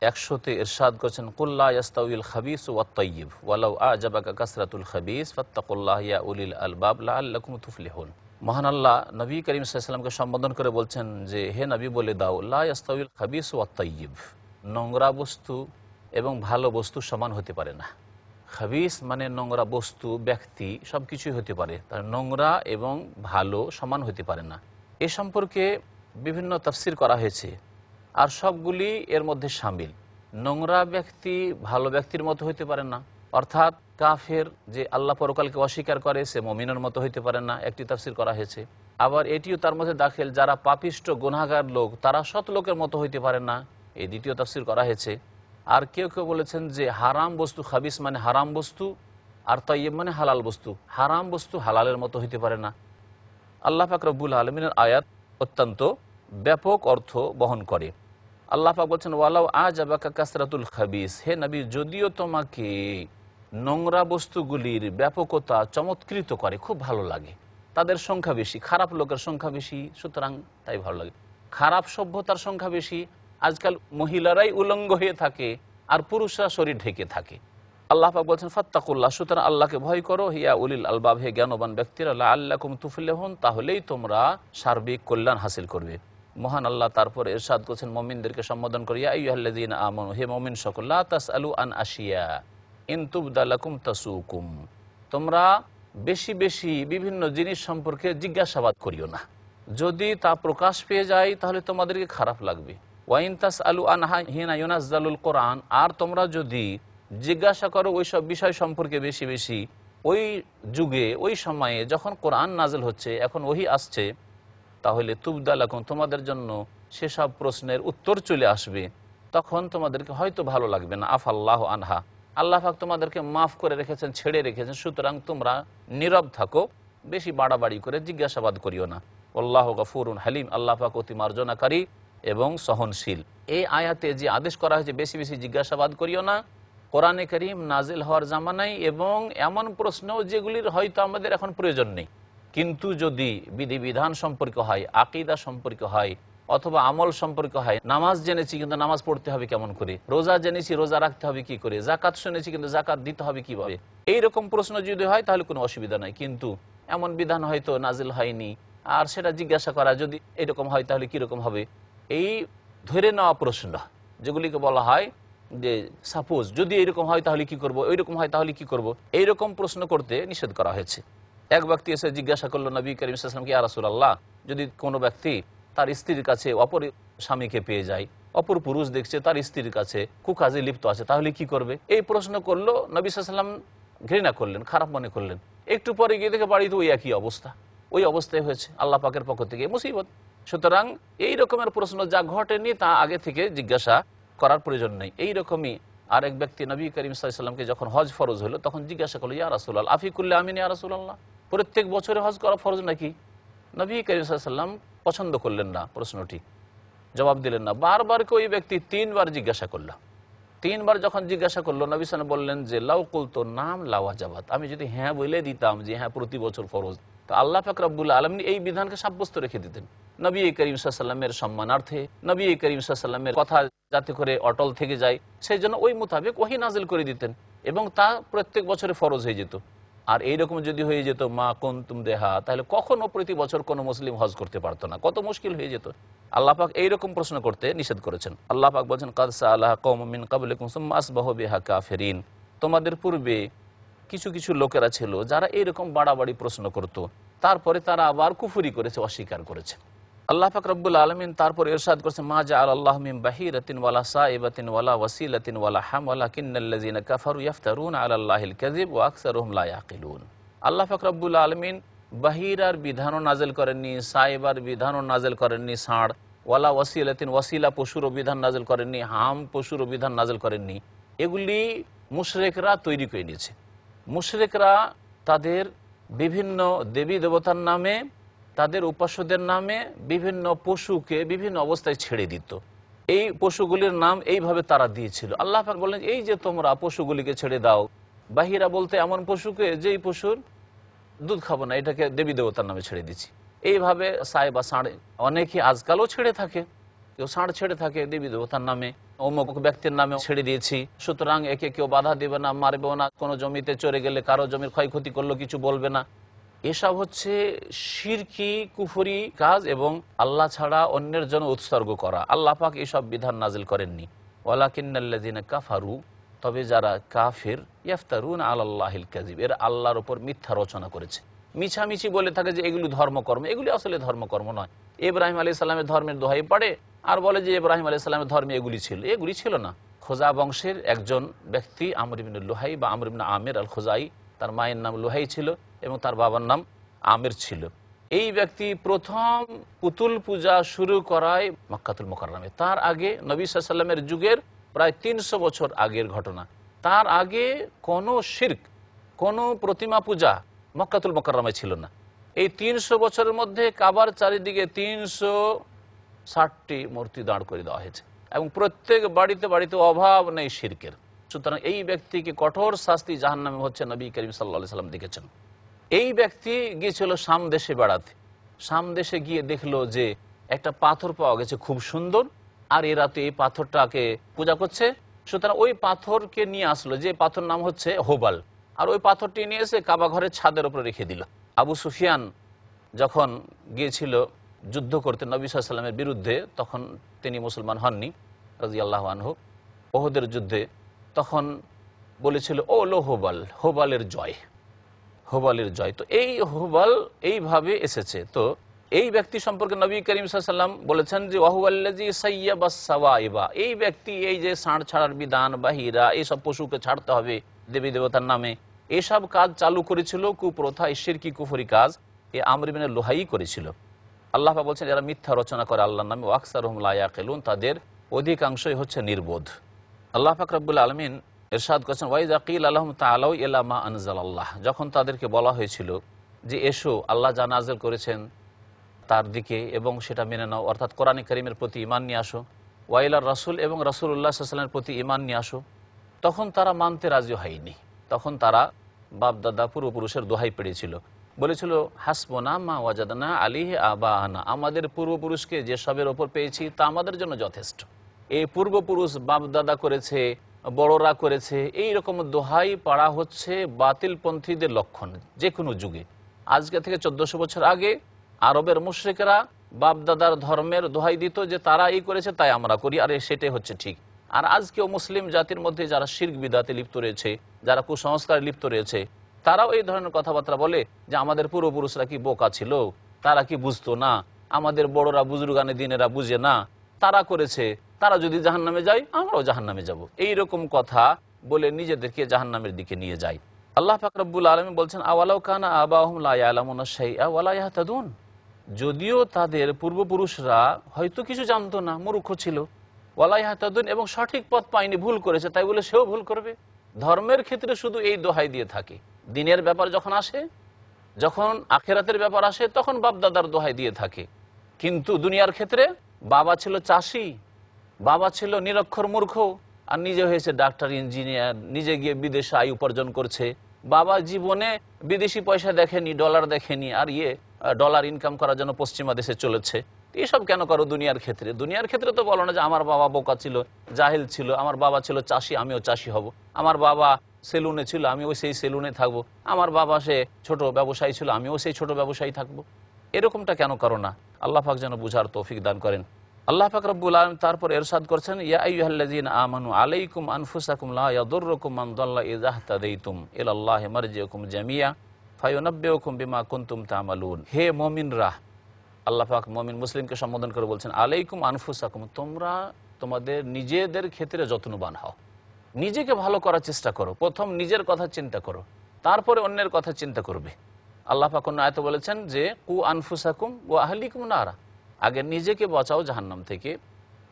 100-তে ইরশাদ করেছেন, কুল লা ইয়াস্তাউইল খাবিসু ওয়াত তাইয়্যিব ওয়ালাউ আ'জাবাকা কাসরাতুল খাবিস ফাত্তাকুল্লাহ ইয়া উলিল আলবাব লাআল্লাকুম তুফলিহুন। মহান আল্লাহ নবী করিম সাল্লাল্লাহু আলাইহি ওয়াসাল্লামকে সম্বোধন করে বলছেন যে, হে নবী বলে দাও, লা ইয়াস্তাউইল খাবিসু ওয়াত তাইয়্যিব, নোংরা বস্তু এবং ভালো বস্তু সমান হতে পারে না। খাবিস মানে নোংরা বস্তু, ব্যক্তি, সব কিছুই হতে পারে, তার নোংরা এবং ভালো সমান হতে পারে না। এ সম্পর্কে বিভিন্ন তাফসীর করা হয়েছে, আর সবগুলি এর মধ্যে শামিল। নোংরা ব্যক্তি ভালো ব্যক্তির মতো হইতে পারে না, অর্থাৎ কাফের যে আল্লাহ পরকালকে অস্বীকার করে সে মুমিনের মতো হইতে পারে না, একটি তাফসীর করা হয়েছে। আবার এটিও তার মধ্যে দাখিল, যারা পাপিষ্ট গুনাহগার লোক তারা সৎ লোকের মতো হইতে পারে না, এই দ্বিতীয় তাফসীর করা হয়েছে। আর কেউ কেউ বলেছেন যে হারাম বস্তু, খাবিস মানে হারাম বস্তু, আর তাইয়্যিব মানে হালাল বস্তু, হারাম বস্তু হালালের মতো হইতে পারে না। আল্লাহ পাক রব্বুল আলামিনের আয়াত অত্যন্ত ব্যাপক অর্থ বহন করে। আল্লাহ পাক বলছেন, ওয়ালাউ আ'জাবাকা কাসরাতুল খাবিস, হে নবী যদিও তোমাকে নোংরা বস্তুগুলির ব্যাপকতা চমৎকৃত করে, খুব ভালো লাগে, তাদের সংখ্যা বেশি, খারাপ লোকের সংখ্যা বেশি, সুতরাং তাই ভালো লাগে। খারাপ সভ্যতার সংখ্যা বেশি, আজকাল মহিলারাই উলঙ্গ হয়ে থাকে আর পুরুষরা শরীর ঢেকে থাকে। আল্লাহ পাক বলছেন, ফাত্তাকুল্লাহ, সুতরাং আল্লাহকে ভয় করো, হিয়া উলিল আলবাব, হে জ্ঞানবান ব্যক্তিরা, লাআল্লাকুম তুফলিহুন, তাহলেই তোমরা সার্বিক কল্যাণ হাসিল করবে। মহান আল্লাহ তারপরে ইরশাদ করেছেন মুমিনদেরকে সম্বোধন করে, ইয়া আইয়ুহাল্লাযীনা আমানু, হে মুমিন সকল, লা তাসআলু আন আশিয়া ইন তুবদা লাকুম তাসুকুম, তোমরা বেশি বেশি বিভিন্ন জিনিস সম্পর্কে জিজ্ঞাসাবাদ করিও না, যদি তা প্রকাশ পেয়ে যায় তাহলে তোমাদেরকে খারাপ লাগবে। ওয়াইন তাসআলু আনহা হিনা ইউনাজ্জালুল কোরআন, আর তোমরা যদি জিজ্ঞাসা করো ওই সব বিষয় সম্পর্কে বেশি বেশি ওই যুগে, ওই সময়ে যখন কোরআন নাজিল হচ্ছে, এখন ওহী আসছে, তাহলে তুবদা লাকুম, তোমাদের জন্য সেসব প্রশ্নের উত্তর চলে আসবে, তখন তোমাদেরকে হয়তো ভালো লাগবে না। আফাল্লাহু আনহা, আল্লাহ পাক তোমাদেরকে মাফ করে রেখেছেন, ছেড়ে রেখেছেন, সুতরাং তোমরা নীরব থাকো, বেশি বাড়াবাড়ি করে জিজ্ঞাসাবাদ করিও না। আল্লাহু গফুরুন হালিম, আল্লাহ পাক অতি মার্জনাকারী এবং সহনশীল। এই আয়াতে যে আদেশ করা হয়েছে বেশি বেশি জিজ্ঞাসাবাদ করিও না, কোরআনে কারীম নাজিল হওয়ার জামানায় এবং এমন প্রশ্ন যেগুলির হয়তো আমাদের এখন প্রয়োজন নেই, কিন্তু যদি বিধিবিধান সম্পর্কে হয়, আকীদা সম্পর্কে হয়, অথবা আমল সম্পর্কে হয়, নামাজ জেনেছি কিন্তু নামাজ পড়তে হবে কেমন করে, রোজা জেনেছি রোজা রাখতে হবে কি করে, জাকাত শুনেছি কিন্তু জাকাত দিতে হবে কিভাবে, এইরকম প্রশ্ন যদি হয় তাহলে কোনো অসুবিধা নাই। কিন্তু এমন বিধান হয়তো নাজিল হয়নি, আর সেটা জিজ্ঞাসা করা যদি এরকম হয় তাহলে কীরকম হবে, এই ধরে নেওয়া প্রশ্ন যেগুলিকে বলা হয় যে সাপোজ যদি এরকম হয় তাহলে কি করব, ওইরকম হয় তাহলে কি করব, এইরকম প্রশ্ন করতে নিষেধ করা হয়েছে। এক ব্যক্তি এসে জিজ্ঞাসা করলো নবী করিম সাল্লাল্লাহু আলাইহি ওয়াসাল্লামকে, ইয়া রাসূলুল্লাহ, যদি কোনো ব্যক্তি তার স্ত্রীর কাছে অপর স্বামীকে পেয়ে যায়, অপর পুরুষ দেখছে তার স্ত্রীর কাছে কুকাজে লিপ্ত আছে, তাহলে কি করবে? এই প্রশ্ন করলো, নবী সাল্লাল্লাহু আলাইহি ওয়াসাল্লাম ঘৃণা করলেন, খারাপ মনে করলেন। একটু পরে গিয়ে দেখে বাড়িতে ওই একই অবস্থা, ওই অবস্থায় হয়েছে, আল্লাহ পাকের পক্ষ থেকে মুসিবত। সুতরাং এই রকমের প্রশ্ন যা ঘটেনি তা আগে থেকে জিজ্ঞাসা করার প্রয়োজন নেই। এই রকমই আর এক ব্যক্তি নবী করিম সাল্লাল্লাহু আলাইহি ওয়াসাল্লামকে যখন হজ ফরজ হলো তখন জিজ্ঞাসা করলো, ইয়া রাসূলুল্লাহ আফিকুল্লি আমিন ইয়া রাসূলুল্লাহ, প্রত্যেক বছরে হজ করা ফরজ নাকি? নবী করিম সাল্লাল্লাহু আলাইহি ওয়াসাল্লাম পছন্দ করলেন না প্রশ্নটি, জবাব দিলেন না। বারবার ওই ব্যক্তি 3 বার জিজ্ঞাসা করলো। 3 বার যখন জিজ্ঞাসা করলো, নবী সাল্লাল্লাহু আলাইহি ওয়াসাল্লাম বললেন যে লাউ কুলতু নাম লাওয়াজাবাত, আমি যদি হ্যাঁ বলে দিতাম যে হ্যাঁ প্রতি বছর ফরজ, তো আল্লাহ পাক রব্বুল আলামিন এই বিধানকে সাব্যস্ত রেখে দিতেন। নবী করিম সাল্লাল্লাহু আলাইহি ওয়াসাল্লামের সম্মানার্থে, নবী করিম সাল্লাল্লাহু আলাইহি ওয়াসাল্লামের কথা যাতে করে অটল থেকে যায়, সেই জন্য ওই মোতাবেক ওহী নাজিল করে দিতেন এবং তা প্রত্যেক বছরে ফরজ হয়ে যেত। আর এইরকম যদি হয়ে যেত মা কুনতুম দেহা, তাহলে কখনো প্রতি বছর কোনো মুসলিম হজ করতে পারতো না, কত মুশকিল হয়ে যেত। আল্লাহ পাক এইরকম প্রশ্ন করতে নিষেধ করেছেন। আল্লাহ পাক বলছেন কাদ সাআলাহা কওমুম মিন ক্বাবলিকুম সুম্মা আসবাহু বিহা কাফিরিন, তোমাদের পূর্বে কিছু কিছু লোকেরা ছিল যারা এইরকম বাড়াবাড়ি প্রশ্ন করত, তারপরে তারা আবার কুফরি করেছে, অস্বীকার করেছে। আল্লাহ পাক রব্বুল আলামিন তারপর ইরশাদ করেছেন মা জাআলাল্লাহু মিন বাহিরাতিন ওয়ালা সাইবাতিন ওয়ালা ওয়াসিলাতিন ওয়ালা হাম ওয়ালাকিন্নাল্লাযিনা কাফারু ইফতারুনা আলাল্লাহিল কাযিব ওয়া আকসারুহুম লা ইয়াকিলুন। আল্লাহ পাক রব্বুল আলামিন বাহিরার বিধানও নাজিল করেননি, সাইবার বিধানও নাজিল করেননি, ষাঁড় ওয়ালা ওয়াসিলাতিন ওয়াসিলা পশুরও বিধান নাজিল করেননি, হাম পশুরও বিধান নাজিল করেননি। এগুলি মুশরিকরা তৈরি করে নিয়েছে। মুশরিকরা তাদের বিভিন্ন দেবী দেবতার নামে, তাদের উপাস্যদের নামে বিভিন্ন পশুকে বিভিন্ন অবস্থায় ছেড়ে দিত। এই পশুগুলির নাম এইভাবে তারা দিয়েছিল। আল্লাহ পাক বললেন এই যে তোমরা পশুগুলিকে ছেড়ে দাও, বাহিরা বলতে এমন পশুকে যেই পশুর দুধ খাবো না, এটাকে দেবী দেবতার নামে ছেড়ে দিচ্ছি। এইভাবে সাই বা ষাঁড় অনেকে আজকালও ছেড়ে থাকে, কেউ ষাঁড় ছেড়ে থাকে দেবী দেবতার নামে, অমুক ব্যক্তির নামে ছেড়ে দিয়েছি, সুতরাং একে কেউ বাধা দেবে না, মারবেও না, কোনো জমিতে চড়ে গেলে কারো জমির ক্ষয়ক্ষতি করলো কিছু বলবে না। এসব হচ্ছে শিরকি কুফরি কাজ এবং আল্লাহ ছাড়া অন্যের জন্য উৎসর্গ করা। আল্লাহ পাক এসব বিধান নাজিল করেননি। ওয়ালাকিন্নাল্লাযিনা কাফারু, তবে যারা কাফির, ইফতারুনা আলাল্লাহিল কাযিব, এরা আল্লাহর উপর মিথ্যা রচনা করেছে, মিছামিছি বলে থাকে যে এগুলি ধর্মকর্ম। এগুলি আসলে ধর্মকর্ম নয়। ইব্রাহিম আলাইহিস সালামের ধর্মের দোহাই পড়ে আর বলে যে ইব্রাহিম আলাইহিস সালামের ধর্মে এগুলি ছিল। এগুলি ছিল না। খোজা বংশের একজন ব্যক্তি আমর ইবনে লুহাই বা আমর ইবনে আমির আল খোজাই, তার মায়ের নাম লুহাই ছিল এবং তার বাবার নাম আমির ছিল। এই ব্যক্তি প্রথম পুতুল পূজা শুরু করায় মক্কাতুল মুকাররমে। তার আগে নবী সাল্লাল্লাহু আলাইহি ওয়াসাল্লামের যুগের প্রায় 300 বছর আগের ঘটনা। তার আগে কোনো শিরক, কোনো প্রতিমা পূজা মক্কাতুল মুকাররমে ছিল না। এই 300 বছরের মধ্যে কাবার চারিদিকে 360টি মূর্তি দাঁড় করে দেওয়া হয়েছে এবং প্রত্যেক বাড়িতে বাড়িতে অভাব নেই শিরকের। সুতরাং এই ব্যক্তিকে কঠোর শাস্তি জাহান্নামে হচ্ছে নবী করিম সাল্লাল্লাহু আলাইহি ওয়াসাল্লাম দেখেছেন। এই ব্যক্তি গিয়েছিল শাম দেশে বেড়াতে। শাম দেশে গিয়ে দেখলো যে একটা পাথর পাওয়া গেছে খুব সুন্দর, আর এরা তো এই পাথরটাকে পূজা করছে। সুতরাং ওই পাথরকে নিয়ে আসলো, যে পাথর নাম হচ্ছে হোবাল, আর ওই পাথরটি নিয়ে এসে কাবা ঘরের ছাদের উপরে রেখে দিল। আবু সুফিয়ান যখন গিয়েছিল যুদ্ধ করতে নবী সাল্লাল্লাহু আলাইহি ওয়াসাল্লামের বিরুদ্ধে, তখন তিনি মুসলমান হননি রাদিয়াল্লাহু আনহু, ওহদের যুদ্ধে, তখন বলেছিল ও লো হোবাল, হোবালের জয়, হোবালের জয়। তো এই হোবাল এইভাবে এসেছে। তো এই ব্যক্তি সম্পর্কে নবী করিম সাল্লাল্লাহু আলাইহি ওয়াসাল্লাম বলেছেন যে ওয়াহুয়াল্লাযী সাইয়াবাস সাওয়াইবা, এই ব্যক্তি এই যে ষাঁড় ছাড়ার বিধান, বাহিরা এইসব পশুকে ছাড়তে হবে দেবী দেবতার নামে, এসব কাজ চালু করেছিল, কুপ্রথা, শিরকি কুফরি কাজ এ আমর ইবনে লুহাই করেছিল। আল্লাহ পাক বলছেন যারা মিথ্যা রচনা করে আল্লাহর নামে, ওয়া আকসারুহুম লা ইয়াকিলুন, তাদের অধিকাংশই হচ্ছে নির্বোধ। আল্লাহ পাক রব্বুল আলামিন ইরশাদ করেছেন ওয়াইযা কিলা লাহুম তাআলাউ ইলা মা আনজালাল্লাহ, যখন তাদেরকে বলা হয়েছিল যে এসো আল্লাহ যা নাযিল করেছেন তার দিকে এবং সেটা মেনে নাও, অর্থাৎ কোরআনে কারীমের প্রতি ঈমান নিয়ে আসো, ওয়াইলার রাসূল এবং রাসূলুল্লাহ সাল্লাল্লাহু আলাইহি ওয়াসাল্লামের প্রতি ঈমান নিয়ে আসো, তখন তারা মানতে রাজি হয়নি। তখন তারা বাপদাদা পূর্বপুরুষের দোহাই পেড়েছিল, বলেছিল হাসবুনা মা ওয়াজাদনা আলাইহি আবানা, আমাদের পূর্বপুরুষকে যে সবের ওপর পেয়েছি তা আমাদের জন্য যথেষ্ট। এই পূর্বপুরুষ বাপদাদা করেছে, বড়রা করেছে, এই রকম দোহাই পাড়া হচ্ছে বাতিলপন্থীদের লক্ষণ যে কোনো যুগে। আজকে থেকে 1400 বছর আগে আরবের মুশরিকরা বাপদাদার ধর্মের দোহাই দিত যে তারা এই করেছে তাই আমরা করি, আর সেটাই হচ্ছে ঠিক। আর আজকেও মুসলিম জাতির মধ্যে যারা শিরক বিদআতে লিপ্ত রয়েছে, যারা কুসংস্কারে লিপ্ত রয়েছে, তারাও এই ধরনের কথাবার্তা বলে যে আমাদের পূর্বপুরুষরা কি বোকা ছিল, তারা কি বুঝতো না, আমাদের বড়রা বুজুর্গানে দিনেরা বুঝে না, তারা করেছে, তারা যদি জাহান্নামে যায় আমরাও জাহান্নামে যাব, এইরকম কথা বলে নিজেদেরকে জাহান্নামের দিকে নিয়ে যায়। আল্লাহ পাক রব্বুল আলামিন বলছেন আওয়ালাউ কানা আবাহুম লা ইয়ালামুনা শাইআ ওয়া লা ইয়াহতাদুন, যদিও তাদের পূর্বপুরুষরা হয়তো কিছু জানতো না, মূর্খ ছিল, ওয়ালা ইয়াহতাদুন, এবং সঠিক পথ পায়নি, ভুল করেছে, তাই বলে সেও ভুল করবে। ধর্মের ক্ষেত্রে শুধু এই দোহাই দিয়ে থাকে। দিনের ব্যাপার যখন আসে, যখন আখেরাতের ব্যাপার আসে, তখন বাপদাদার দোহাই দিয়ে থাকে। কিন্তু দুনিয়ার ক্ষেত্রে বাবা ছিল চাষি, বাবা ছিল নিরক্ষর মূর্খ, আর নিজে হয়েছে ডাক্তার, ইঞ্জিনিয়ার, নিজে গিয়ে বিদেশে আয় উপার্জন করছে। বাবা জীবনে বিদেশি পয়সা দেখেনি, ডলার দেখেনি, আর ডলার ইনকাম করার জন্য পশ্চিমা দেশে চলেছে। এসব কেন করো দুনিয়ার ক্ষেত্রে? দুনিয়ার ক্ষেত্রে তো বলো না যে আমার বাবা বোকা ছিল, জাহিল ছিল, আমার বাবা ছিল চাষি, আমিও চাষি হব, আমার বাবা সেলুনে ছিল, আমিও সেই সেলুনে থাকবো, আমার বাবা সে ছোট ব্যবসায়ী ছিল, আমিও সেই ছোট ব্যবসায়ী থাকবো। এরকমটা কেন করো না? আল্লাহ পাক যেন বুঝার তৌফিক দান করেন। আল্লাহ পাক রব্বুল আলামিন তারপর ইরশাদ করছেন, ইয়া আইয়ুহাল্লাযীনা আমানু আলাইকুম আনফুসাকুম লা ইয়াদুররুকুম মান দাল্লা ইযা ইহতাদাইতুম ইলাল্লাহি মারজিউকুম জামিয়া ফায়ুনাব্বিউকুম বিমা কুনতুম তা'মালুন। হে মুমিনরা, আল্লাহ পাক মুমিন মুসলিমকে সম্বোধন করে বলছেন, আলাইকুম আনফুসাকুম, তোমরা তোমাদের নিজেদের ক্ষেত্রে যত্নবান হও, নিজেকে ভালো করার চেষ্টা করো। প্রথম নিজের কথা চিন্তা করো, তারপরে অন্যের কথা চিন্তা করবে। আল্লাহ পাক অন্য আয়াতে বলেছেন যে কু আনফুসাকুম ওয়া আহলিকুম নারা, আগে নিজেকে বাঁচাও জাহান্নাম থেকে,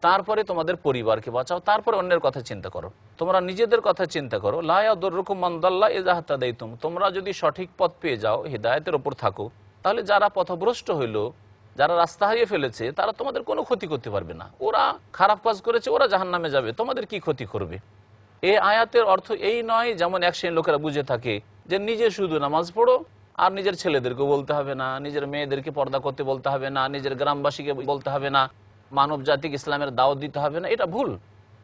তারপরে তোমাদের পরিবারকে বাঁচাও, তারপরে অন্যের কথা চিন্তা করো। তোমরা নিজেদের কথা চিন্তা করো। লা ইয়াদুররুকুম মান দাল্লা ইযা ইহতাদাইতুম, তোমরা যদি সঠিক পথ পেয়ে যাও, হিদায়াতের ওপর থাকো, তাহলে যারা পথভ্রষ্ট হইল, যারা রাস্তা হারিয়ে ফেলেছে, তারা তোমাদের কোনো ক্ষতি করতে পারবে না। ওরা খারাপ কাজ করেছে, ওরা জাহান্নামে যাবে, তোমাদের কি ক্ষতি করবে? এই আয়াতের অর্থ এই নয় যেমন এক শ্রেণীর লোকেরা বুঝে থাকে যে নিজে শুধু নামাজ পড়ো, আর নিজের ছেলেদেরকে বলতে হবে না, নিজের মেয়েদেরকে পর্দা করতে বলতে হবে না, নিজের গ্রামবাসীকে বলতে হবে না, মানব জাতিকে ইসলামের দাওয়াত দিতে হবে না। এটা ভুল।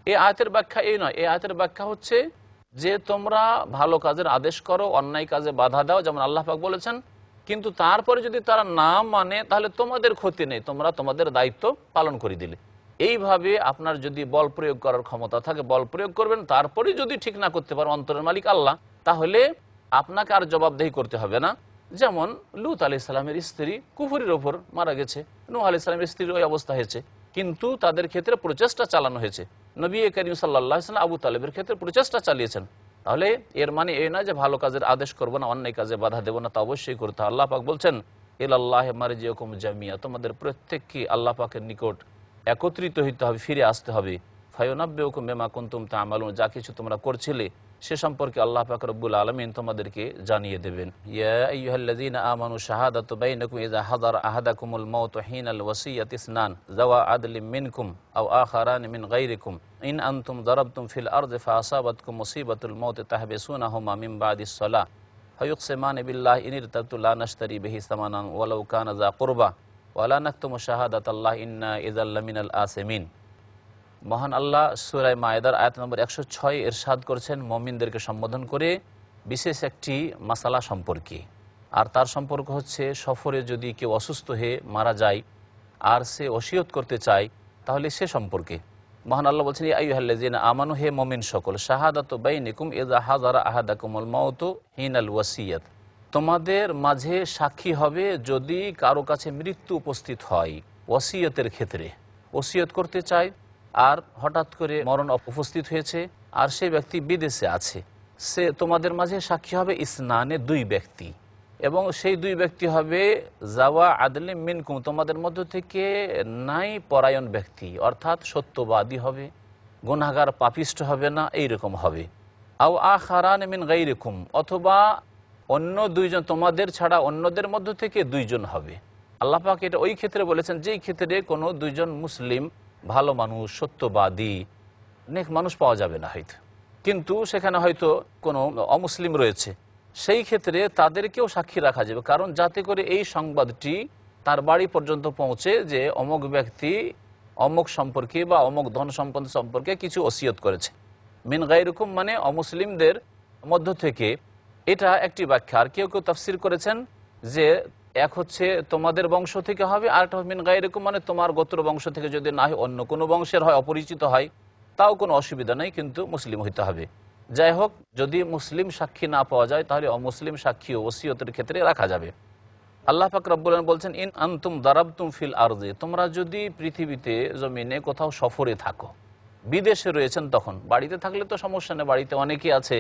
এই আয়াতের ব্যাখ্যা এই নয়। এই আয়াতের ব্যাখ্যা হচ্ছে যে তোমরা ভালো কাজের আদেশ করো, অন্যায় কাজে বাধা দাও, যেমন আল্লাহ পাক বলেছেন, কিন্তু তারপরে যদি তারা না মানে তাহলে তোমাদের ক্ষতি নেই, তোমরা তোমাদের দায়িত্ব পালন করে দিলে। এইভাবে আপনার যদি বল প্রয়োগ করার ক্ষমতা থাকে বল প্রয়োগ করবেন, তারপরে যদি ঠিক না করতে পারেন, অন্তরের মালিক আল্লাহ, তাহলে আপনাকে আর জবাবদেহি করতে হবে না। যেমন লূত আলাইহিস সালামের স্ত্রী কুফরির ওপর মারা গেছে, নূহ আলাইহিস সালামের স্ত্রীর ওই অবস্থা হয়েছে, কিন্তু তাদের ক্ষেত্রে প্রচেষ্টা চালানো হয়েছে। নবী করিম সাল্লাল্লাহু আলাইহি ওয়াসাল্লাম আবু তালেবের ক্ষেত্রে প্রচেষ্টা চালিয়েছেন। তাহলে এর মানে এই নয় যে ভালো কাজের আদেশ করবো না, অন্যায় কাজে বাধা দেবো না, তা অবশ্যই করতে। আল্লাহ পাক বলছেন, ইলাল্লাহি মারজিউকুম জামিয়া, তোমাদের প্রত্যেককে আল্লাহ পাকের নিকট একত্রিত হইতে হবে, ফিরে আসতে হবে। ফায়ুনাব্বিউকুম বিমা কুনতুম তা'মালুন, যা কিছু তোমরা করছিলে সে সম্পর্কে আল্লাহ পাক রব্বুল আলামিন তোমাদেরকে জানিয়ে দেবেন। ইয়া আইয়ুহাল্লাযীনা আমানু শাহাদাতু বাইনাকুম ইযা হাদারা আহাদাকুমুল মাউতু হিনাল ওয়াসিয়াতি ইসনান যাওয়া আদলিম মিনকুম আও আখারান মিন গায়রিকুম ইন আনতুম দারাবতুম ফিল আরদি ফাআসাবাতকুম মুসিবাতুল মাউতি তাহবিসুনাহুমা মিন বাদিস সালাহ ফায়ুকসিমানি বিল্লাহি ইন ইরতাবতু লা নাশতারি বিহি সামানান ওয়ালাউ কানা যা কুরবা ওয়ালা নাকতুমু শাহাদাতাল্লাহি ইন্না ইযাল লামিনাল আসিমিন। মহান আল্লাহ সূরা মায়েদার আয়াত নম্বর 106 ইরশাদ করেছেন মুমিনদেরকে সম্বোধন করে বিশেষ একটি মাসালা সম্পর্কে। আর তার সম্পর্ক হচ্ছে সফরে যদি কেউ অসুস্থ হয়ে মারা যায় আর সে ওসিয়ত করতে চায়, তাহলে সে সম্পর্কে মহান আল্লাহ বলছেন, ইয়া আইয়ুহাল্লাযীনা আমানু, হে মুমিন সকল, শাহাদাতু বাইনিকুম ইযা হাযারা আহাদাকুমুল মাউতু হিনাল ওয়াসিয়াত, তোমাদের মাঝে সাক্ষী হবে যদি কারো কাছে মৃত্যু উপস্থিত হয় ওসিয়তের ক্ষেত্রে। ওসিয়ত করতে চায় আর হঠাৎ করে মরণ উপস্থিত হয়েছে আর সেই ব্যক্তি বিদেশে আছে, সে তোমাদের মাঝে সাক্ষী হবে ইসনানে, দুই ব্যক্তি, এবং সেই দুই ব্যক্তি হবে যাওয়া আদলিম মিনকুম, তোমাদের মধ্য থেকে নাই পরায়ণ ব্যক্তি, অর্থাৎ সত্যবাদী হবে, গুনাহগার পাপিষ্ট হবে না, এইরকম হবে। আও আখারান মিন গায়রিকুম, অথবা অন্য দুইজন, তোমাদের ছাড়া অন্যদের মধ্য থেকে দুইজন হবে। আল্লাহ পাক এটা ওই ক্ষেত্রে বলেছেন যেই ক্ষেত্রে কোনো দুইজন মুসলিম ভালো মানুষ, সত্যবাদী, নেক মানুষ পাওয়া যাবে না হয়তো, কিন্তু সেখানে হয়তো কোনো অমুসলিম রয়েছে, সেই ক্ষেত্রে তাদেরকেও সাক্ষী রাখা যাবে, কারণ যাতে করে এই সংবাদটি তার বাড়ি পর্যন্ত পৌঁছে যে অমুক ব্যক্তি অমুক সম্পর্কে বা অমুক ধন সম্পদ সম্পর্কে কিছু ওসিয়ত করেছে। মিন গায়রিকুম মানে অমুসলিমদের মধ্য থেকে, এটা একটি ব্যাখ্যা। আর কেউ কেউ তাফসির করেছেন যে এক হচ্ছে তোমাদের বংশ থেকে হবে, আর একটা মিন গায়রিকুম মানে তোমার গোত্র বংশ থেকে যদি না হয়, অন্য কোনো বংশের হয়, অপরিচিত হয়, তাও কোনো অসুবিধা নেই, কিন্তু মুসলিম হইতে হবে। যাই হোক, যদি মুসলিম সাক্ষী না পাওয়া যায় তাহলে অমুসলিম সাক্ষী ওসিয়তের ক্ষেত্রে রাখা যাবে। আল্লাহ পাক রব্বুল আলামিন বলছেন, ইন আনতুম দারাবতুম ফিল আরদি, তোমরা যদি পৃথিবীতে জমিনে কোথাও সফরে থাকো, বিদেশে রয়েছেন, তখন বাড়িতে থাকলে তো সমস্যা নেই, বাড়িতে অনেকেই আছে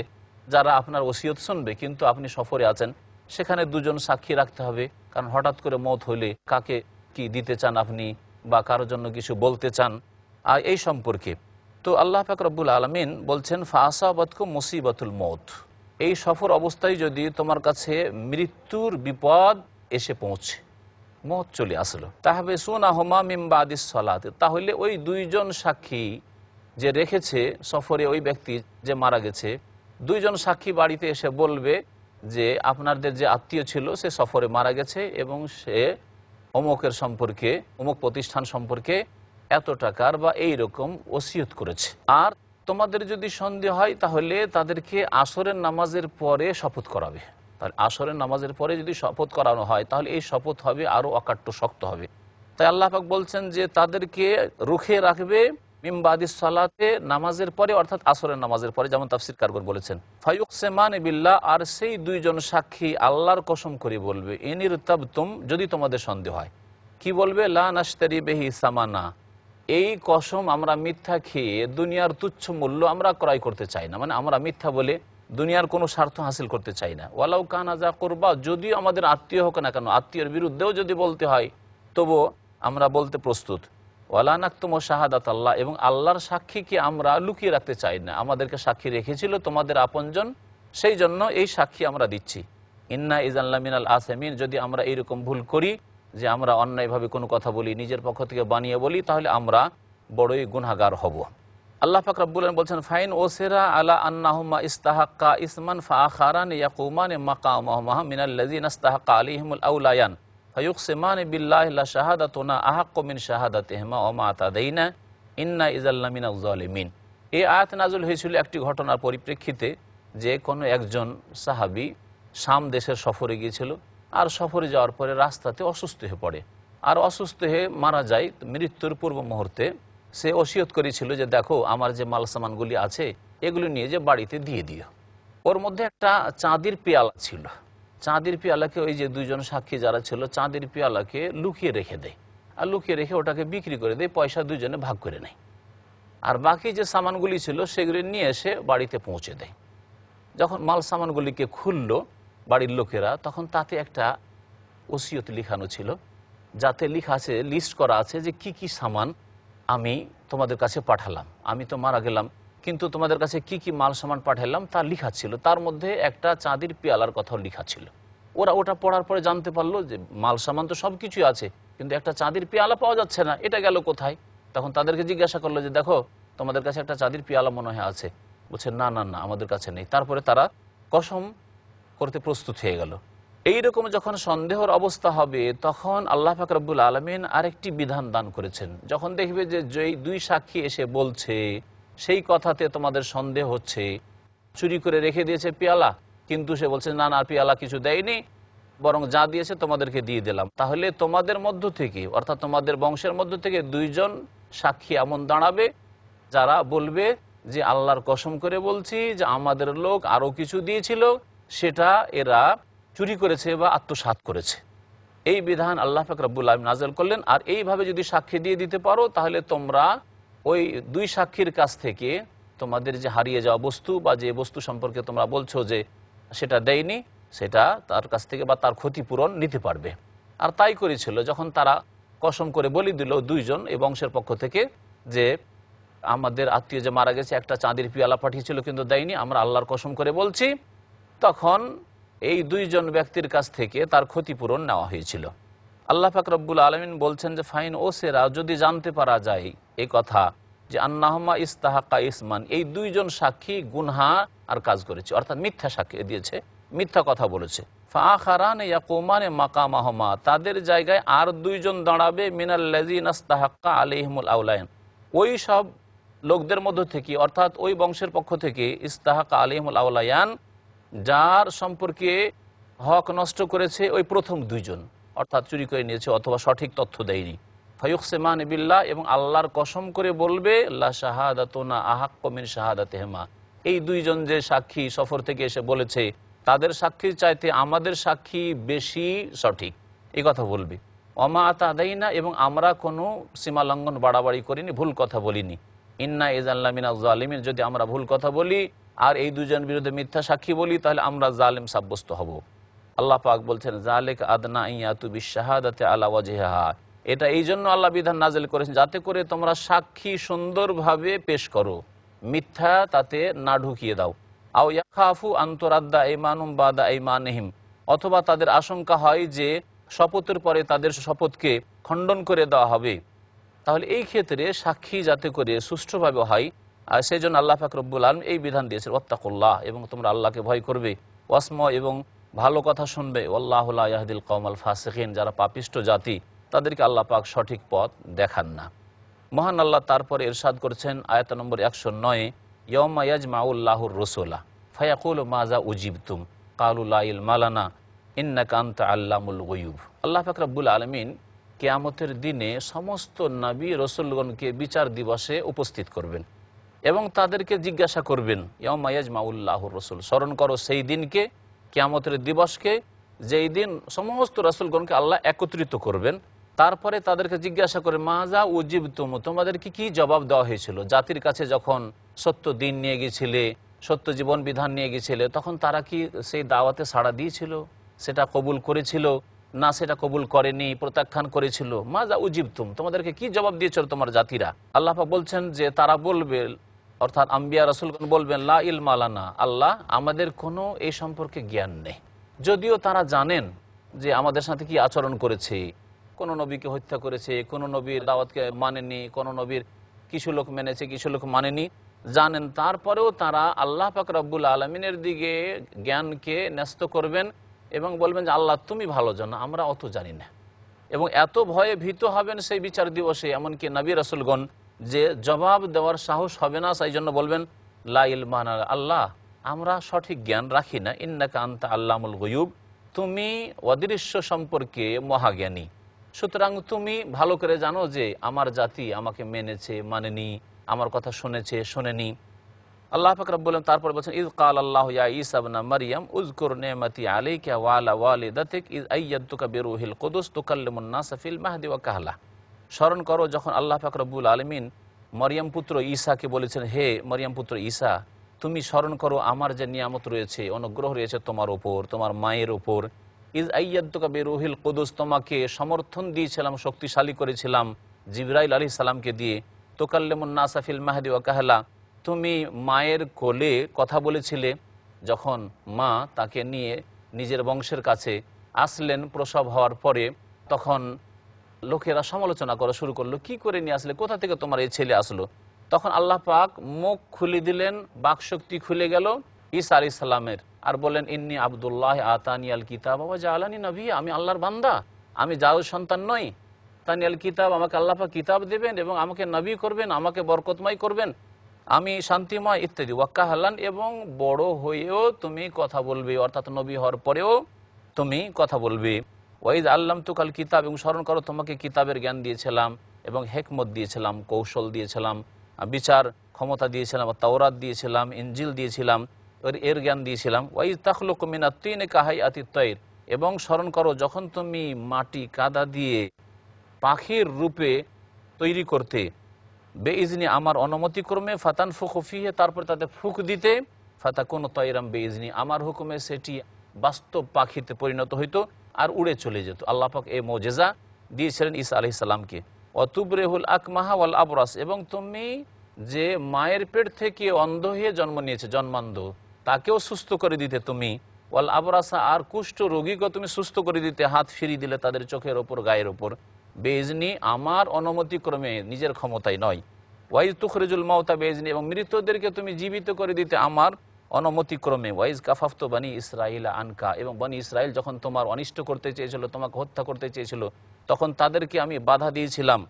যারা আপনার ওসিয়ত শুনবে, কিন্তু আপনি সফরে আছেন, সেখানে দুজন সাক্ষী রাখতে হবে, কারণ হঠাৎ করে মওত হলে কাকে কি দিতে চান আপনি বা কারোর জন্য কিছু বলতে চান, আর এই সম্পর্কে তো আল্লাহ পাক রব্বুল আলামিন বলছেন ফাসাবাতকুম মুসিবাতুল মউত, এই সফর অবস্থায় যদি তোমার কাছে মৃত্যুর বিপদ এসে পৌঁছে, মত চলে আসলো, তাহবে সুনাহুমা মিন বাদিস সালাত, তাহলে ওই দুইজন সাক্ষী যে রেখেছে সফরে, ওই ব্যক্তি যে মারা গেছে, দুইজন সাক্ষী বাড়িতে এসে বলবে যে আপনাদের যে আত্মীয় ছিল সে সফরে মারা গেছে এবং সে অমুকের সম্পর্কে, অমুক প্রতিষ্ঠান সম্পর্কে এত টাকার বা এই রকম ওসিয়ত করেছে। আর তোমাদের যদি সন্দেহ হয় তাহলে তাদেরকে আসরের নামাজের পরে শপথ করাবে। তাহলে আসরের নামাজের পরে যদি শপথ করানো হয় তাহলে এই শপথ হবে আরও অকাট্য, শক্ত হবে। তাই আল্লাহ পাক বলছেন যে তাদেরকে রুখে রাখবে মিন বাদিস সালাতে, নামাজের পরে, অর্থাৎ আসরের নামাজের পরে, যেমন তাফসীর কারগর বলেছেন। ফায়ুকসিমানে বিল্লাহ, আর সেই দুইজন সাক্ষী আল্লাহর কসম করে বলবে, ইনির তাবতুম, যদি তোমাদের সন্দেহ হয়। কি বলবে? লা নাশতারি বিহি সামানা, এই কসম আমরা মিথ্যা খেয়ে দুনিয়ার তুচ্ছ মূল্য আমরা ক্রয় করতে চাই না, মানে আমরা মিথ্যা বলে দুনিয়ার কোনো স্বার্থ হাসিল করতে চাই না। ওয়ালাউ কানা যা কুরবা, যদিও আমাদের আত্মীয় হোক না কেন, আত্মীয়ের বিরুদ্ধেও যদি বলতে হয় তবুও আমরা বলতে প্রস্তুত। ওয়ালা নাকতুমু শাহাদাত আল্লাহ, এবং আল্লাহর সাক্ষীকে আমরা লুকিয়ে রাখতে চাই না, আমাদেরকে সাক্ষী রেখেছিল তোমাদের আপনজন, সেই জন্য এই সাক্ষী আমরা দিচ্ছি। ইন্না ইযান লামিনাল আসিমিন, যদি আমরা এইরকম ভুল করি যে আমরা অন্যায়ভাবে কোনো কথা বলি, নিজের পক্ষ থেকে বানিয়ে বলি, তাহলে আমরা বড়ই গুনাহগার হব। আল্লাহ পাক রব্বুল আলামিন বলছেন ফাইন ওসিরা আলা আন্নাহুমা ইস্তাহাক্কা ইসমান ফাআখারান ইয়াকুমান মাকামাহুমা মিনাল্লাযিনা ইস্তাহাক্কা আলাইহিমুল আউলায়ান ফায়ুকসিমান বিল্লাহি লা শাহাদাতুনা আহাক্কু মিন শাহাদাতিহিমা ওয়া মা তাদাইনা ইন্না ইযাল লামিনাজ জালিমিন। এই আয়াত নাযিল হয়েছিল একটি ঘটনার পরিপ্রেক্ষিতে, যে কোনো একজন সাহাবী শাম দেশের সফরে গিয়েছিল, আর সফরে যাওয়ার পরে রাস্তাতে অসুস্থ হয়ে পড়ে, আর অসুস্থ হয়ে মারা যায়। মৃত্যুর পূর্ব মুহূর্তে সে ওসিয়ত করেছিল যে দেখো আমার যে মাল সামানগুলি আছে এগুলি নিয়ে যে বাড়িতে দিয়ে দিও। ওর মধ্যে একটা চাঁদির পেয়ালা ছিল, চাঁদির পেয়ালাকে ওই যে দুইজন সাক্ষী যারা ছিল চাঁদির পেয়ালাকে লুকিয়ে রেখে দেয়, আর লুকিয়ে রেখে ওটাকে বিক্রি করে দেয়, পয়সা দুজনে ভাগ করে নেয়। আর বাকি যে সামানগুলি ছিল সেগুলি নিয়ে এসে বাড়িতে পৌঁছে দেয়। যখন মাল সামানগুলিকে খুললো বাড়ির লোকেরা, তখন তাতে একটা ওসিয়ত লিখানো ছিল, যাতে লেখা আছে, লিস্ট করা আছে যে কি কি সামান আমি তোমাদের কাছে পাঠালাম, আমি তো মারা গেলাম কিন্তু তোমাদের কাছে কি কি মাল সামান পাঠালাম তা লেখা ছিল। তার মধ্যে একটা চাঁদির পেয়ালার কথাও লেখা ছিল। ওরা ওটা পড়ার পরে জানতে পারলো যে মাল সামান তো সব কিছুই আছে, কিন্তু একটা চাঁদির পেয়ালা পাওয়া যাচ্ছে না, এটা গেল কোথায়? তখন তাদেরকে জিজ্ঞাসা করলো যে দেখো তোমাদের কাছে একটা চাঁদির পেয়ালা মনে হয় আছে। বলছে না না না, আমাদের কাছে নেই। তারপরে তারা কসম করতে প্রস্তুত হয়ে গেল। এইরকম যখন সন্দেহের অবস্থা হবে তখন আল্লাহ পাক রব্বুল আলামিন আরেকটি বিধান দান করেছেন। যখন দেখবে যে যেই দুই সাক্ষী এসে বলছে সেই কথাতে তোমাদের সন্দেহ হচ্ছে, চুরি করে রেখে দিয়েছে পেয়ালা, কিন্তু সে বলছে না না পেয়ালা কিছু দেয়নি, বরং যা দিয়েছে তোমাদেরকে দিয়ে দিলাম, তাহলে তোমাদের মধ্য থেকে, অর্থাৎ তোমাদের বংশের মধ্য থেকে দুইজন সাক্ষী এমন দাঁড়াবে যারা বলবে যে আল্লাহর কসম করে বলছি যে আমাদের লোক আরও কিছু দিয়েছিল, সেটা এরা চুরি করেছে বা আত্মসাৎ করেছে। এই বিধান আল্লাহ পাক রব্বুল আলামিন নাযিল করলেন। আর এইভাবে যদি সাক্ষী দিয়ে দিতে পারো তাহলে তোমরা ওই দুই সাক্ষীর কাছ থেকে তোমাদের যে হারিয়ে যাওয়া বস্তু বা যে বস্তু সম্পর্কে তোমরা বলছো যে সেটা দেয়নি, সেটা তার কাছ থেকে বা তার ক্ষতিপূরণ নিতে পারবে। আর তাই করেছিল, যখন তারা কসম করে বলি দিল দুইজন এই বংশের পক্ষ থেকে যে আমাদের আত্মীয় যে মারা গেছে একটা চাঁদির পেয়ালা পাঠিয়েছিল কিন্তু দেয়নি, আমরা আল্লাহর কসম করে বলছি, তখন এই দুইজন ব্যক্তির কাছ থেকে তার ক্ষতিপূরণ নেওয়া হয়েছিল। আল্লাহ পাক রব্বুল আলামিন বলছেন যে ফাইন ওসেরা, যদি জানতে পারা যায় এই কথা যে আন্নাহুমা ইস্তাহাক্কা ইসমান, এই দুইজন সাক্ষী গুনহা আর কাজ করেছে, অর্থাৎ মিথ্যা সাক্ষী দিয়েছে, মিথ্যা কথা বলেছে। ফাআখারান ইয়াকুমান মাকামাহুমা, তাদের জায়গায় আর দুইজন দাঁড়াবে মিনাল্লাযিনা ইস্তাহাক্কা আলাইহিমুল আউলায়ান, ওই সব লোকদের মধ্য থেকে, অর্থাৎ ওই বংশের পক্ষ থেকে ইস্তাহাক্কা আলাইহিমুল আউলায়ান, যার সম্পর্কে হক নষ্ট করেছে ওই প্রথম দুইজন, অর্থাৎ চুরি করে নিয়েছে অথবা সঠিক তথ্য দেয়নি। ফায়ুকসিমান বিল্লাহ, এবং আল্লাহর কসম করে বলবে লা শাহাদাতুনা আহাক্কু মিন শাহাদাতিহিমা, এই দুইজন যে সাক্ষী সফর থেকে এসে বলেছে তাদের সাক্ষীর চাইতে আমাদের সাক্ষী বেশি সঠিক, এই কথা বলবে। ওমা তাদাইনা, এবং আমরা কোনো সীমালঙ্ঘন বাড়াবাড়ি করিনি, ভুল কথা বলিনি। ইন্না ইযাল লামিনাজ জালিমিন, যদি আমরা ভুল কথা বলি আর এই দুজন বিরুদ্ধে মিথ্যা সাক্ষী বলি তাহলে আমরা জালেম সাব্যস্ত হব। আল্লাহ পাক বলছেন জালিকা আদনা ইয়াতু বিশ শাহাদাতি আলা ওয়াজহিহা, এটা এই জন্য আল্লাহ বিধান নাজিল করেছেন যাতে করে তোমরা সাক্ষী সুন্দরভাবে পেশ করো, মিথ্যা তাতে না ঢুকিয়ে দাও। আও ইয়াখাফু আন্তরাদ্দা ঈমানুম বাদা ঈমানিহিম, অথবা তাদের আশঙ্কা হয় যে শপথের পরে তাদের শপথকে খণ্ডন করে দেওয়া হবে। তাহলে এই ক্ষেত্রে সাক্ষী যাতে করে সুষ্ঠুভাবে হয়, আর সেই জন্য আল্লাহ পাক রব্বুল আলামিন এই বিধান দিয়েছেন, ওয়াত্তাকুল্লাহ, এবং তোমরা আল্লাহকে ভয় করবে, ওয়াসমু, এবং ভালো কথা শুনবে, ওয়াল্লাহু লা ইয়াহদিল কওমাল ফাসিকিন, যারা পাপিষ্ট জাতি তাদেরকে আল্লাহ পাক সঠিক পথ দেখান না। মহান আল্লাহ তারপরে ইরশাদ করেছেন আয়াত নম্বর 109, ইয়াউমা ইয়াজমাউল্লাহুর রাসূলা ফায়াকুলু মাজা উজিবতুম ক্বালু লা ইলমা লানা ইন্নাকা আনতা আল্লামুল গুয়ুব। আল্লাহ পাক রব্বুল আলামিন কিয়ামতের দিনে সমস্ত নবী রাসূলগণকে বিচার দিবসে উপস্থিত করবেন এবং তাদেরকে জিজ্ঞাসা করবেন, ইয়াউমা ইয়াজমাউল্লাহুর রাসূল, স্মরণ করো সেই দিনকে, কিয়ামতের দিবসকে, যেই দিন সমস্ত রাসূলগণকে আল্লাহ একত্রিত করবেন। তারপরে তাদেরকে জিজ্ঞাসা করে, মাজা উজিবতুম, তোমাদেরকে কি জবাব দেওয়া হয়েছিল? জাতির কাছে যখন সত্য দিন নিয়ে গিয়েছিলে, সত্য জীবন বিধান নিয়ে গিয়েছিলে, তখন তারা কি সেই দাওয়াতে সাড়া দিয়েছিল, সেটা কবুল করেছিল না সেটা কবুল করেনি, প্রত্যাখ্যান করেছিল? মাজা উজিবতুম, তোমাদেরকে কি জবাব দিয়েছিল তোমার জাতিরা? আল্লাহ পাক বলছেন যে তারা বলবে, অর্থাৎ আম্বিয়া রাসূলগণ বলবেন, লা ইলমা লানা, আল্লাহ আমাদের কোনো এই সম্পর্কে জ্ঞান নেই। যদিও তারা জানেন যে আমাদের সাথে কি আচরণ করেছে, কোন নবীকে হত্যা করেছে, কোন নবীর দাওয়াতকে মানেনি, কোন নবীর কিছু লোক মেনেছে, কিছু লোক মানেনি, জানেন, তারপরেও তারা আল্লাহ পাক রব্বুল আলামিনের দিকে জ্ঞানকে ন্যস্ত করবেন এবং বলবেন যে আল্লাহ তুমি ভালো জানো, আমরা অত জানি না। এবং এত ভয়ে ভীত হবেন সেই বিচার দিবসে, এমনকি নবী রাসূলগণ যে জবাব দেওয়ার সাহস হবে না, সেই জন্য বলবেন লা ইলমা লানা, আল্লাহ আমরা সঠিক জ্ঞান রাখি না, ইন্নাকা আনতা আল্লামুল গুয়ুব, তুমি অদৃশ্য সম্পর্কে মহাজ্ঞানী, সুতরাং তুমি ভালো করে জানো যে আমার জাতি আমাকে মেনেছে, মানেনি, আমার কথা শুনেছে, শোনেনি। আল্লাহ পাক রব্বুল আলামিন তারপর বলছেন, ইয ক্বাল আল্লাহু ইয়া ঈসা ইবনে মারইয়াম উযকুর নি'মাতি আলাইকা ওয়া আলা ওয়ালিদাতিক ইয আইয়াদতুকা বিরূহিল কুদুস তুকাল্লিমুন নাসা ফিল মাহদি ওয়া কাহলা। স্মরণ করো যখন আল্লাহ পাক রব্বুল আলামিন মরিয়ম পুত্র ঈসাকে বলেছেন, হে মরিয়ম পুত্র ঈসা, তুমি স্মরণ করো আমার যে নিয়ামত রয়েছে, অনুগ্রহ রয়েছে তোমার ওপর, তোমার মায়ের ওপর। ইয আইয়াদতুকা বিরূহিল কুদুস, তোমাকে সমর্থন দিয়েছিলাম, শক্তিশালী করেছিলাম জিবরাইল আলাইহিস সালামকে দিয়ে। তুকাল্লিমুন নাসা ফিল মাহদি ওয়া কাহলা, তুমি মায়ের কোলে কথা বলেছিলে, যখন মা তাকে নিয়ে নিজের বংশের কাছে আসলেন প্রসব হওয়ার পরে, তখন লোকেরা সমালোচনা করা শুরু করলো, কি করে নিয়ে আসলে, কোথা থেকে তোমার এই ছেলে আসলো? তখন আল্লাহ পাক মুখ খুলে দিলেন, বাকশক্তি খুলে গেল ঈসা আলাইহিস সালামের, আর বলেন, ইন্নী আব্দুল্লাহ আতানি আল কিতাব ওয়া জাআলানি নবিয়্যা, আমি আল্লাহর বান্দা, আমি দাউদ সন্তান নই। তানি আল কিতাব, আমাকে আল্লাহ পাক কিতাব দেবেন এবং আমাকে নবী করবেন, আমাকে বরকতময় করবেন, আমি শান্তিময় ইত্যাদি। ওয়াক্কাহালান, এবং বড় হয়েও তুমি কথা বলবে, অর্থাৎ নবী হওয়ার পরেও তুমি কথা বলবে। ওয়াইদ আল্লামতুকাল কিতাব, এবং স্মরণ করো তোমাকে কিতাবের জ্ঞান দিয়েছিলাম এবং হেকমত দিয়েছিলাম, কৌশল দিয়েছিলাম, বিচার ক্ষমতা দিয়েছিলাম, তাওরাত দিয়েছিলাম, ইনজিল দিয়েছিলাম, এর জ্ঞান দিয়েছিলাম। ওয়াইদ তাখলুকু মিনাত তিনি কাহাইয়াতিত তায়র, এবং স্মরণ করো যখন তুমি মাটি কাদা দিয়ে পাখির রূপে তৈরি করতে, বেইজনি আমার অনুমতিক্রমে, ফাতান ফুকু ফিহে, তারপর তাতে ফুক দিতে, ফাতাকুন তায়রাম বেইজনি, আমার হুকুমে সেটি বাস্তব পাখিতে পরিণত হইতো আর উড়ে চলে যেত। আল্লাহ পাক এই মুজিজা দিয়েছিলেন ঈসা আলাইহিস সালামকে। অতুবরেহুল আকমাহা ওয়াল আবরাস, এবং তুমি যে মায়ের পেট থেকে অন্ধ হয়ে জন্ম নিয়েছে, জন্মান্ধ, তাকেও সুস্থ করে দিতে তুমি। ওয়াল আবরাসা, আর কুষ্ঠ রোগীকে তুমি সুস্থ করে দিতে, হাত ফিরিয়ে দিলে তাদের চোখের ওপর, গায়ের ওপর, বেইজনি আমার অনুমতিক্রমে, নিজের ক্ষমতায় নয়। ওয়াইজ তুখরিজুল মাউতা বেইজনি, এবং মৃতদেরকে তুমি জীবিত করে দিতে আমার অনুমতিক্রমে। ওয়াইজ কাফাফতু বানি ইসরাইল আনকা, এবং বনি ইসরাইল যখন তোমার অনিষ্ট করতে চেয়েছিল, তোমাকে হত্যা করতে চেয়েছিল, তখন তাদেরকে আমি বাধা দিয়েছিলাম।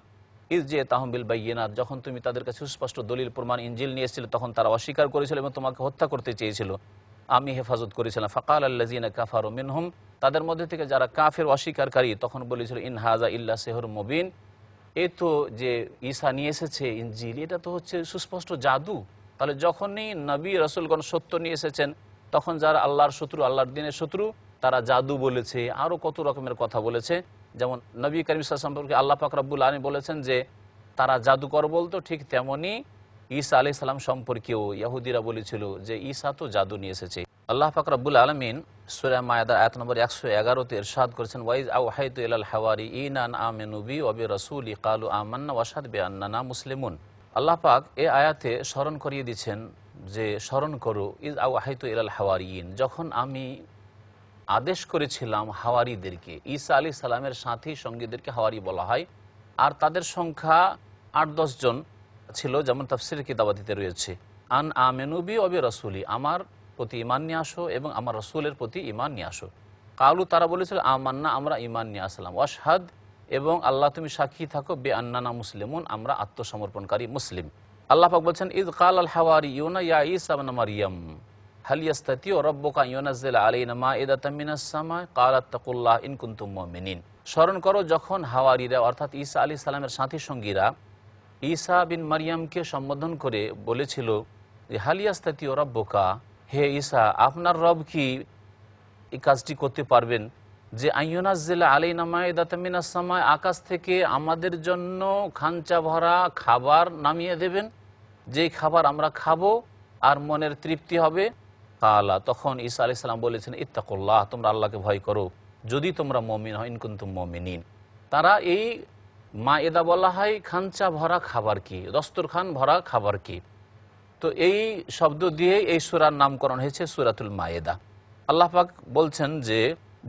ইজ যে তাহমিল বাইয়িনাত, যখন তুমি তাদের কাছে সুস্পষ্ট দলিল প্রমাণ ইনজিল নিয়ে এসেছিলে, তখন তারা অস্বীকার করেছিল এবং তোমাকে হত্যা করতে চেয়েছিল, আমি হেফাজত করেছিলাম। ফাকাল আল্লাযিনা কাফারু মিনহুম, তাদের মধ্যে থেকে যারা কাফের অস্বীকারী, তখন বলেছিল, ইন হাযা ইল্লা সিহরুম মুবিন, এ তো যে ঈসা নিয়ে এসেছে ইনজিল, এটা তো হচ্ছে সুস্পষ্ট জাদু। তাহলে যখনই নবী রাসূলগণ সত্য নিয়ে এসেছেন, তখন যারা আল্লাহর শত্রু, আল্লাহর দ্বীনের শত্রু, তারা জাদু বলেছে, আরও কত রকমের কথা বলেছে। যেমন নবী কারীম সাল্লাল্লাহু আলাইহি ওয়াসাল্লাম সম্পর্কে আল্লাহ পাক রব্বুল আলামিন বলেছেন যে তারা জাদুকর বলতো, ঠিক তেমনি ঈসা আলাইহিস সালাম সম্পর্কেও ইহুদিরা বলেছিল যে ঈসা তো জাদু নিয়ে এসেছে। আল্লাহ পাক রব্বুল আলামিন সূরা মায়েদার আয়াত নম্বর 111-তে ইরশাদ করেছেন, ওয়াইজ আওহাইতু ইলাল হাওয়ারিয়িনা আন আমিনু বি ওয়া বিরাসূলি ক্বালু আমান্না ওয়াশহাদ বিআন্নানা মুসলিমুন। আল্লাহ পাক এই আয়াতে স্মরণ করিয়ে দিচ্ছেন যে স্মরণ করো ইজ আওহাইতু ইলাল হাওয়ারিয়িন, যখন আমি আদেশ করেছিলাম হাওয়ারিদেরকে। ঈসা আলাইহিস সালামের সাথী সঙ্গীদেরকে হাওয়ারি বলা হয়, আর তাদের সংখ্যা 8-10 জন ছিল, যেমন তাফসীরের কিতাবাদিতে রয়েছে। আন আমিনু বি ওয়া বিরাসূলি, আমার প্রতি ঈমান নিয়ে আসো এবং আমার রাসূলের প্রতি ঈমান নিয়ে আসো। কালু, তারা বলেছিল আমান্না, আমরা ঈমান নিয়ে আসলাম। ওয়াশহাদ, এবং আল্লাহ তুমি সাক্ষী থাকো, বিআন্নানা মুসলিমুন, আমরা আত্মসমর্পণকারী মুসলিম। আল্লাহ পাক বলছেন, ইয ক্বালাল হাওয়ারিয়ুনা ইয়া ঈসা ইবনে মারইয়াম হাল ইয়াস্তাতিউ রাব্বুকা ইউনাজ্জিলা আলাইনা মাইদাতাম মিনাস সামা ক্বালা তাকুল্লাহ ইন কুনতুম মুমিনিন। স্মরণ করো যখন হাওয়ারিরা অর্থাৎ ঈসা আলাইহিস সালামের সাথী সঙ্গীরা ঈসা বিন মারইয়ামকে সম্বোধন করে বলেছিল যে হাল ইয়াস্তাতিউ রাব্বুকা, হে ঈসা আপনার রব কি এই কাজটি করতে পারবেন যে আইয়ুনাজ্জিলা আলাইনা মাইদাতাম মিনাস সামা, আকাশ থেকে আমাদের জন্য খাঞ্চা ভরা খাবার নামিয়ে দেবেন, যেই খাবার আমরা খাবো আর মনের তৃপ্তি হবে। কালা, তখন ঈসা আলাইহিস সালাম বলেছেন, ইত্তাকুল্লাহ, তোমরা আল্লাহকে ভয় করো যদি তোমরা মুমিন হয়, ইন কুনতুম মুমিনিন। তারা এই মায়েদা বলা হয় খাঞ্চা ভরা খাবার কি, দস্তরখান ভরা খাবার কি। তো এই শব্দ দিয়ে এই সূরার নামকরণ হয়েছে সূরাতুল মায়েদা। আল্লাহ পাক বলছেন যে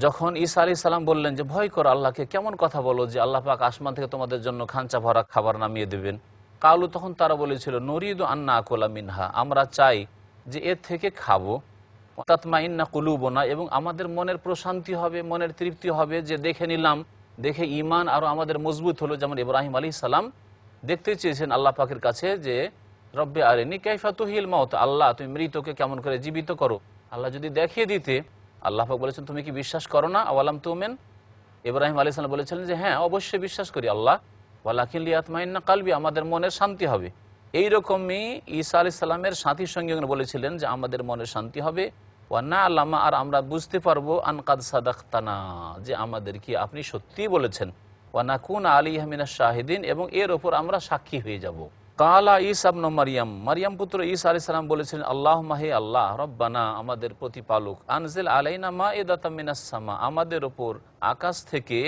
যখন ঈসা আলাইহিস সালাম বললেন যে ভয় করো আল্লাহকে, কেমন কথা বলো যে আল্লাহ পাক আসমান থেকে তোমাদের জন্য খাঞ্চা ভরা খাবার নামিয়ে দেবেন। কালু, তখন তারা বলেছিল নুরিদু আন্না আকুলা মিনহা, আমরা চাই যে এর থেকে খাবো। তাতমাইন্না কুলুবুনা, এবং আমাদের মনের প্রশান্তি হবে, মনের তৃপ্তি হবে, যে দেখে নিলাম, দেখে ঈমান আরও আমাদের মজবুত হলো। যেমন ইব্রাহিম আলাইহিস সালাম দেখতে চেয়েছেন আল্লাহ পাকের কাছে যে রব্বে আরিনি কাইফা তুহিল মাউত, আল্লাহ তুমি মৃতকে কেমন করে জীবিত করো। আল্লাহ যদি দেখিয়ে দিতে, আল্লাহ পাক বলেছেন তুমি কি বিশ্বাস করো না, আওয়ালাম তুমিন। ইব্রাহিম আলাইহিস সালাম বলেছিলেন যে হ্যাঁ অবশ্যই বিশ্বাস করি আল্লাহ, ওয়ালাকিন লিয়াতমাইন্না কালবি, আমাদের মনের শান্তি হবে। এইরকমই ঈসা আলাইহিস সালামের সাথী সঙ্গী বলেছিলেন যে আমাদের মনের শান্তি হবে। ওয়া না আল্লামা, আর আমরা বুঝতে পারবো আন কাদ সাদাকতানা, যে আমাদের কি আপনি সত্যিই বলেছেন। ওয়া নাকুনা আলাইহা মিনাশ শাহিদিন, এবং এর ওপর আমরা সাক্ষী হয়ে যাব। কালা ঈসা ইবনে মারইয়াম, মারইয়াম পুত্র ঈসা আলাইহিস সালাম বলেছিলেন, আল্লাহুম্মা, হে আল্লাহ, রব্বানা, আমাদের প্রতিপালক, আনজিল আলাইনা মাইদাতাম মিনাস সামা, আমাদের ওপর আকাশ থেকে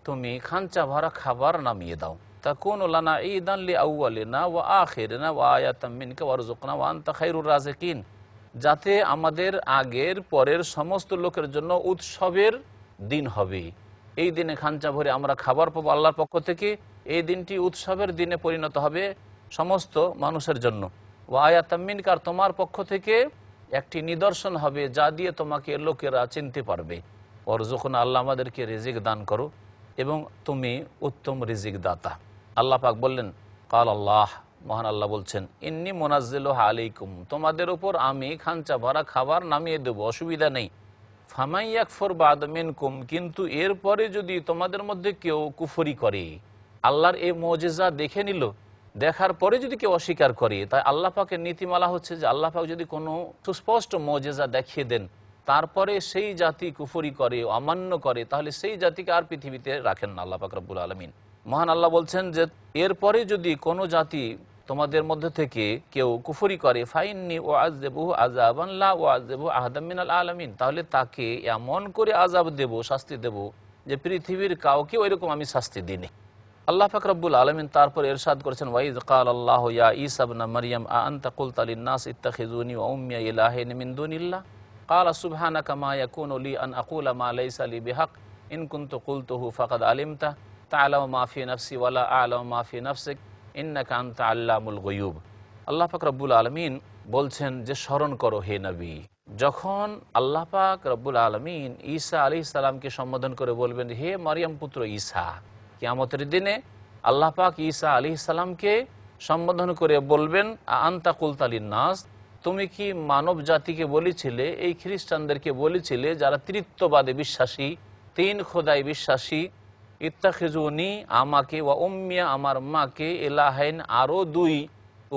তুমি খাঞ্চা ভরা খাবার নামিয়ে দাও। তাকুনু লানা ঈদান লিআউয়ালিনা ওয়া আখিরিনা ওয়া আয়াতাম মিনকা ওয়ারযুকনা ওয়া আনতা খায়রুর রাযিকিন, যাতে আমাদের আগের পরের সমস্ত লোকের জন্য উৎসবের দিন হবে। এই দিনে খাঞ্চা ভরে আমরা খাবার পাবো আল্লাহর পক্ষ থেকে। এই দিনটি উৎসবের দিনে পরিণত হবে সমস্ত মানুষের জন্য। ওয়া আয়াতাম মিনকা, আর তোমার পক্ষ থেকে একটি নিদর্শন হবে যা দিয়ে তোমাকে লোকেরা চিনতে পারবে। ওয়ারযুকনা, আল্লাহ আমাদেরকে রিজিক দান করো এবং তুমি উত্তম রিজিক দাতা। আল্লাহ পাক বললেন, কাল আল্লাহ, মহান আল্লাহ বলছেন, ইন্নী মুনাজ্জিলুহা আলাইকুম, তোমাদের উপর আমি খাঞ্চা ভরা খাবার নামিয়ে দেবো, অসুবিধা নেই। ফামান ইয়াকফুর বা'দা মিনকুম, কিন্তু এরপরে যদি তোমাদের মধ্যে কেউ কুফরি করে, আল্লাহর এই মুজিজা দেখে নিল, দেখার পরে যদি কেউ অস্বীকার করে, তাই আল্লাহ পাকের নীতিমালা হচ্ছে যে আল্লাহ পাক যদি কোনো সুস্পষ্ট মুজিজা দেখিয়ে দেন, তারপরে সেই জাতি কুফরি করে, অমান্য করে, তাহলে সেই জাতিকে আর পৃথিবীতে রাখেন না আল্লাহ পাক রব্বুল আলামিন। মহান আল্লাহ বলছেন যে এরপরে যদি কোনো জাতি তোমাদের মধ্যে থেকে কেউ কুফরি করে, ফাইন্নি উআযযিবুহু আযাবান লা উআযযিবুহু আহাদাম মিনাল আলামিন, তাহলে তাকে এমন করে আযাব দেব, শাস্তি দেব, যে পৃথিবীর কাউকে ওইরকম আমি শাস্তি দিইনি। আল্লাহ পাক রব্বুল আলামিন তারপর ইরশাদ করেছেন, ওয়াইজ ক্বালাল্লাহু ইয়া ঈসা ইবনে মারইয়াম আ আনতা কুলতা লিন-নাস ইত্তাখিযুনি ওয়া উম্মিয়া ইলাহাইনি মিন দুনিল্লাহ ক্বালা সুবহানাকা মা ইয়াকুনু লি আন আকুলা মা লাইসা লি বিহাক ইন কুনতু কুলতুহু ফাকাদ আলিমতা তা'লামু মা ফি নাফসি ওয়া লা আ'লামু মা ফি নাফসিক ইন্নাকা আনতা আল্লামুল গুয়ুব। আল্লাহ পাক রব্বুল আলামিন বলছেন যে স্মরণ করো হে নবী, যখন আল্লাহ পাক রব্বুল আলামিন ঈসা আলাইহিস সালামকে সম্বোধন করে বলবেন, হে মারইয়াম পুত্র ঈসা। কিয়ামতের দিনে আল্লাহ পাক ঈসা আলাইহিস সালামকে সম্বোধন করে বলবেন, আনতা কুলতা লিন-নাস, তুমি কি মানব জাতিকে বলেছিলে, এই খ্রিস্টানদেরকে বলেছিলে যারা তৃত্ববাদে বিশ্বাসী, তিন খোদায় বিশ্বাসী, ইত্তাখিজুনি, আমাকে, ওয়া উম্মিয়া, আমার মাকে, ইলাহাইন, আরও দুই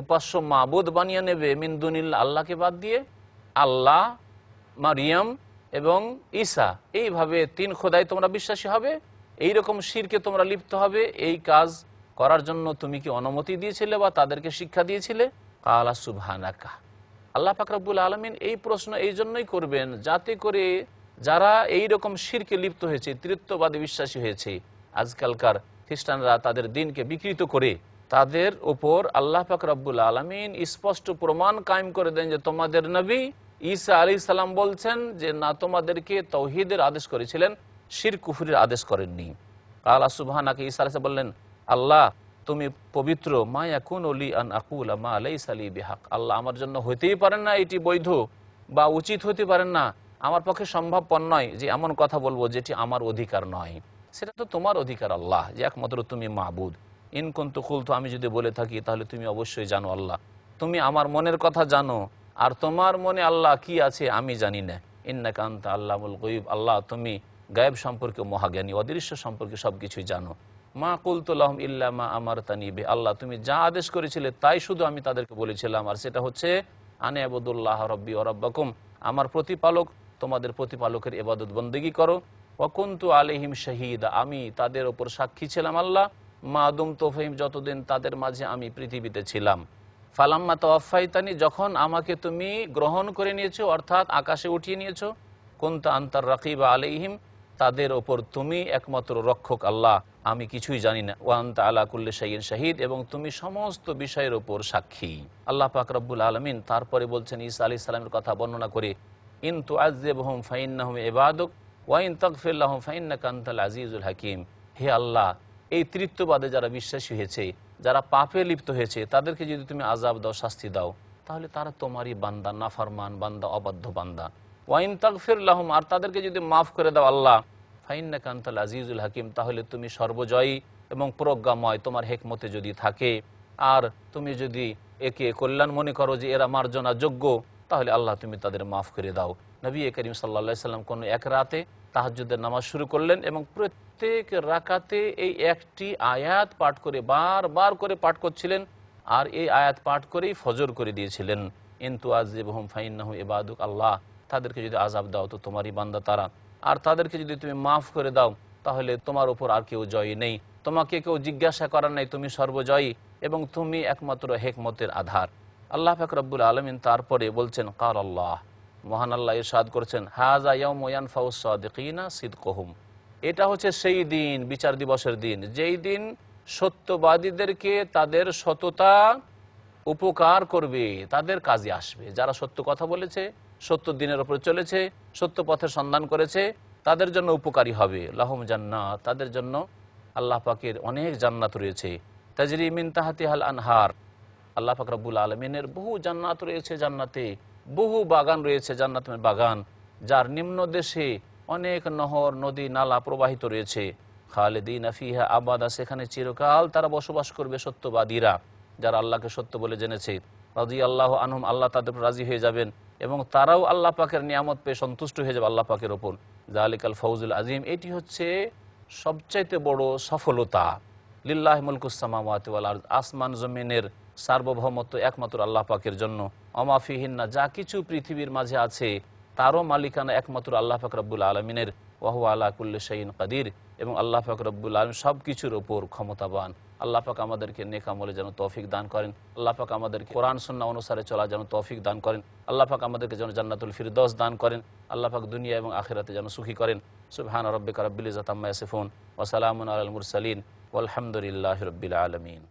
উপাস্য মাবুদ বানিয়ে নেবে, মিন দুনিল্লাহ, আল্লাহকে বাদ দিয়ে, আল্লাহ, মারিয়াম এবং ঈসা, এইভাবে তিন খোদায় তোমরা বিশ্বাসী হবে, এইরকম শিরকে তোমরা লিপ্ত হবে, এই কাজ করার জন্য তুমি কি অনুমতি দিয়েছিলে বা তাদেরকে শিক্ষা দিয়েছিলে? কালা সুবহানাকা, আল্লাহ পাক রব্বুল আলামিন এই প্রশ্ন এই জন্যই করবেন যাতে করে যারা এই রকম শিরকে লিপ্ত হয়েছে, তৃতীয়বাদী বিশ্বাসী হয়েছে, আজকালকার খ্রিস্টানরা তাদের দিনকে বিকৃত করে, তাদের উপর আল্লাহ পাক রব্বুল আলামিন স্পষ্ট প্রমাণ কায়েম করে দেন যে তোমাদের নবী ঈসা আলাইহিস সালাম বলছেন যে না, তোমাদেরকে তাওহীদের আদেশ করেছিলেন, শিরক কুফরির আদেশ করেননি। আল্লাহ সুবহানাহু ঈসা আলাইহিস বললেন, আল্লাহ তুমি পবিত্র, মা ইয়াকুনু লি আন আকুলা মা লাইসা লি বিহাক, আল্লাহ আমার জন্য হতেই পারেন না এটি বৈধ বা উচিত হতে পারেন না, আমার পক্ষে সম্ভবপর নয় যে এমন কথা বলবো যেটি আমার অধিকার নয়। সেটা তো তোমার অধিকার আল্লাহ, যে একমাত্র তুমি মাবুদ। ইন কুনতু কুলতু, আমি যদি বলে থাকি তাহলে তুমি অবশ্যই জানো আল্লাহ, তুমি আমার মনের কথা জানো, আর তোমার মনে আল্লাহ কি আছে আমি জানি না। ইন্নাকা আনতা আল্লামুল গায়ব, আল্লাহ তুমি গায়েব সম্পর্কে মহাজ্ঞানী, অদৃশ্য সম্পর্কে সবকিছুই জানো। মা কুলতু লাহুম ইল্লা মা আমারতানি বিহি, আল্লাহ তুমি যা আদেশ করেছিলে তাই শুধু আমি তাদেরকে বলেছিলাম, আর সেটা হচ্ছে আনে আবুদুল্লাহ রব্বি ওয়া রব্বাকুম, আমার প্রতিপালক তোমাদের প্রতিপালকের ইবাদত বন্দেগী করো। ওয়া কুনতু আলাইহিম শাহীদা, আমি তাদের ওপর সাক্ষী ছিলাম আল্লাহ, মা দুমতু ফীহিম, যতদিন তাদের মাঝে আমি পৃথিবীতে ছিলাম। ফালাম্মা তাওয়াফাইতানি, যখন আমাকে তুমি গ্রহণ করে নিয়েছো, অর্থাৎ আকাশে উঠিয়ে নিয়েছো, কুনতা আনতার রাকিবা আলাইহিম, তাদের ওপর তুমি একমাত্র রক্ষক আল্লাহ, আমি কিছুই জানি না। ওয়া আনতা আলা কুল্লি শাইইন শাহীদ, এবং তুমি সমস্ত বিষয়ের ওপর সাক্ষী। আল্লাহ পাক রব্বুল আলামিন তারপরে বলছেন ঈসা আলাইহিস সালামের কথা বর্ণনা করে, ইন তুআযিবহুম ফাইন্নাহুম ইবাদুক ওয়া ইন তাগফির লাহুম ফাইন্নাকা আনতাল আজিজুল হাকীম, হে আল্লাহ এই তৃতীয়বাদে যারা বিশ্বাসী হয়েছে, যারা পাপে লিপ্ত হয়েছে, তাদেরকে যদি তুমি আযাব দাও, শাস্তি দাও, তাহলে তারা তোমারই বান্দা, নাফরমান বান্দা, অবাধ্য বান্দা। ওয়া ইন তাগফির লাহুম, আর তাদেরকে যদি মাফ করে দাও আল্লাহ, ফাইন্নাকা আনতাল আজিজুল হাকীম, তাহলে তুমি সর্বজয়ী এবং প্রজ্ঞাময়, তোমার হেকমতে যদি থাকে, আর তুমি যদি একে কল্যাণ মনে করো যে এরা মার্জনা যোগ্য, তাহলে আল্লাহ তুমি তাদের মাফ করে দাও। নবী করিম সাল্লাল্লাহু আলাইহি সাল্লাম কোনো এক রাতে তাহাজ্জুদের নামাজ শুরু করলেন এবং প্রত্যেক রাকাতে এই একটি আয়াত পাঠ করে বারবার করে পাঠ করছিলেন, আর এই আয়াত পাঠ করেই ফজর করে দিয়েছিলেন। ইন তুআযিবহুম ফাইন্নাহুম ইবাদুক, আল্লাহ তাদেরকে যদি আযাব দাও তো তোমারই বান্দা তারা, আর তাদেরকে যদি তুমি মাফ করে দাও তাহলে তোমার উপর আর কেউ জয়ী নেই, তোমাকে কেউ জিজ্ঞাসা করার নাই, তুমি সর্বজয়ী এবং তুমি একমাত্র হেকমতের আধার। আল্লাহ পাক রব্বুল আলামিন তারপরে বলছেন, কাল আল্লাহ, মহান আল্লাহ ইরশাদ করেছেন, হাযা ইয়াউমু ইয়ানফাউস সাদিকিনা সিদকুহুম, এটা হচ্ছে সেই দিন, বিচার দিবসের দিন, যেই দিন সত্যবাদীদেরকে তাদের সততা উপকার করবে, তাদের কাজে আসবে। যারা সত্য কথা বলেছে, সত্য দিনের উপরে চলেছে, সত্য পথের সন্ধান করেছে, তাদের জন্য উপকারী হবে। লাহুম জান্নাত, তাদের জন্য আল্লাহ পাকের অনেক জান্নাত রয়েছে, তাজরি মিন তাহতিহাল আনহার, আল্লাহ পাক রব্বুল আলামিনের বহু জান্নাত রয়েছে, জান্নাতে বহু বাগান রয়েছে, জান্নাতের বাগান, যার নিম্ন দেশে অনেক নহর, নদী, নালা প্রবাহিত রয়েছে। খালিদিনা ফিহা আবাদা, সেখানে চিরকাল তারা বসবাস করবে সত্যবাদীরা, যারা আল্লাহকে সত্য বলে জেনেছে। রাদিয়াল্লাহু আনহুম, আল্লাহ তাদের রাজি হয়ে যাবেন এবং তারাও আল্লাহ পাকের নিয়ামত পেয়ে সন্তুষ্ট হয়ে যাবে আল্লাহ পাকের ওপর। যালিকাল ফাউজুল আজিম, এটি হচ্ছে সবচাইতে বড় সফলতা। লিল্লাহি মুলকুস সামাওয়াতি ওয়াল আরদ, আসমান জমিনের সার্বভৌমত্ব একমাত্র আল্লাহ পাকের জন্য। ওমা ফিহিন্না, যা কিছু পৃথিবীর মাঝে আছে তারও মালিকানা একমাত্র আল্লাহ পাক রব্বুল আলামিনের। ওয়া হুয়া আলা কুল্লি শাইইন কাদির, এবং আল্লাহ পাক রব্বুল আলামিন সব কিছুর ওপর ক্ষমতাবান। আল্লাহ পাক আমাদেরকে নেক আমলে যেন তৌফিক দান করেন, আল্লাহ পাক আমাদেরকে কোরআন সুন্নাহ অনুসারে চলা যেন তৌফিক দান করেন, আল্লাহ পাক আমাদেরকে যেন জান্নাতুল ফিরদৌস দান করেন, আল্লাহ পাক দুনিয়া এবং আখিরাতে যেন সুখী করেন। সুবহান রাব্বিকা রাব্বিল ইজ্জাতি আম্মা ইয়াসিফুন ওয়া সালামুন আলাল মুরসালিন ওয়ালহামদুলিল্লাহি রাব্বিল আলামিন।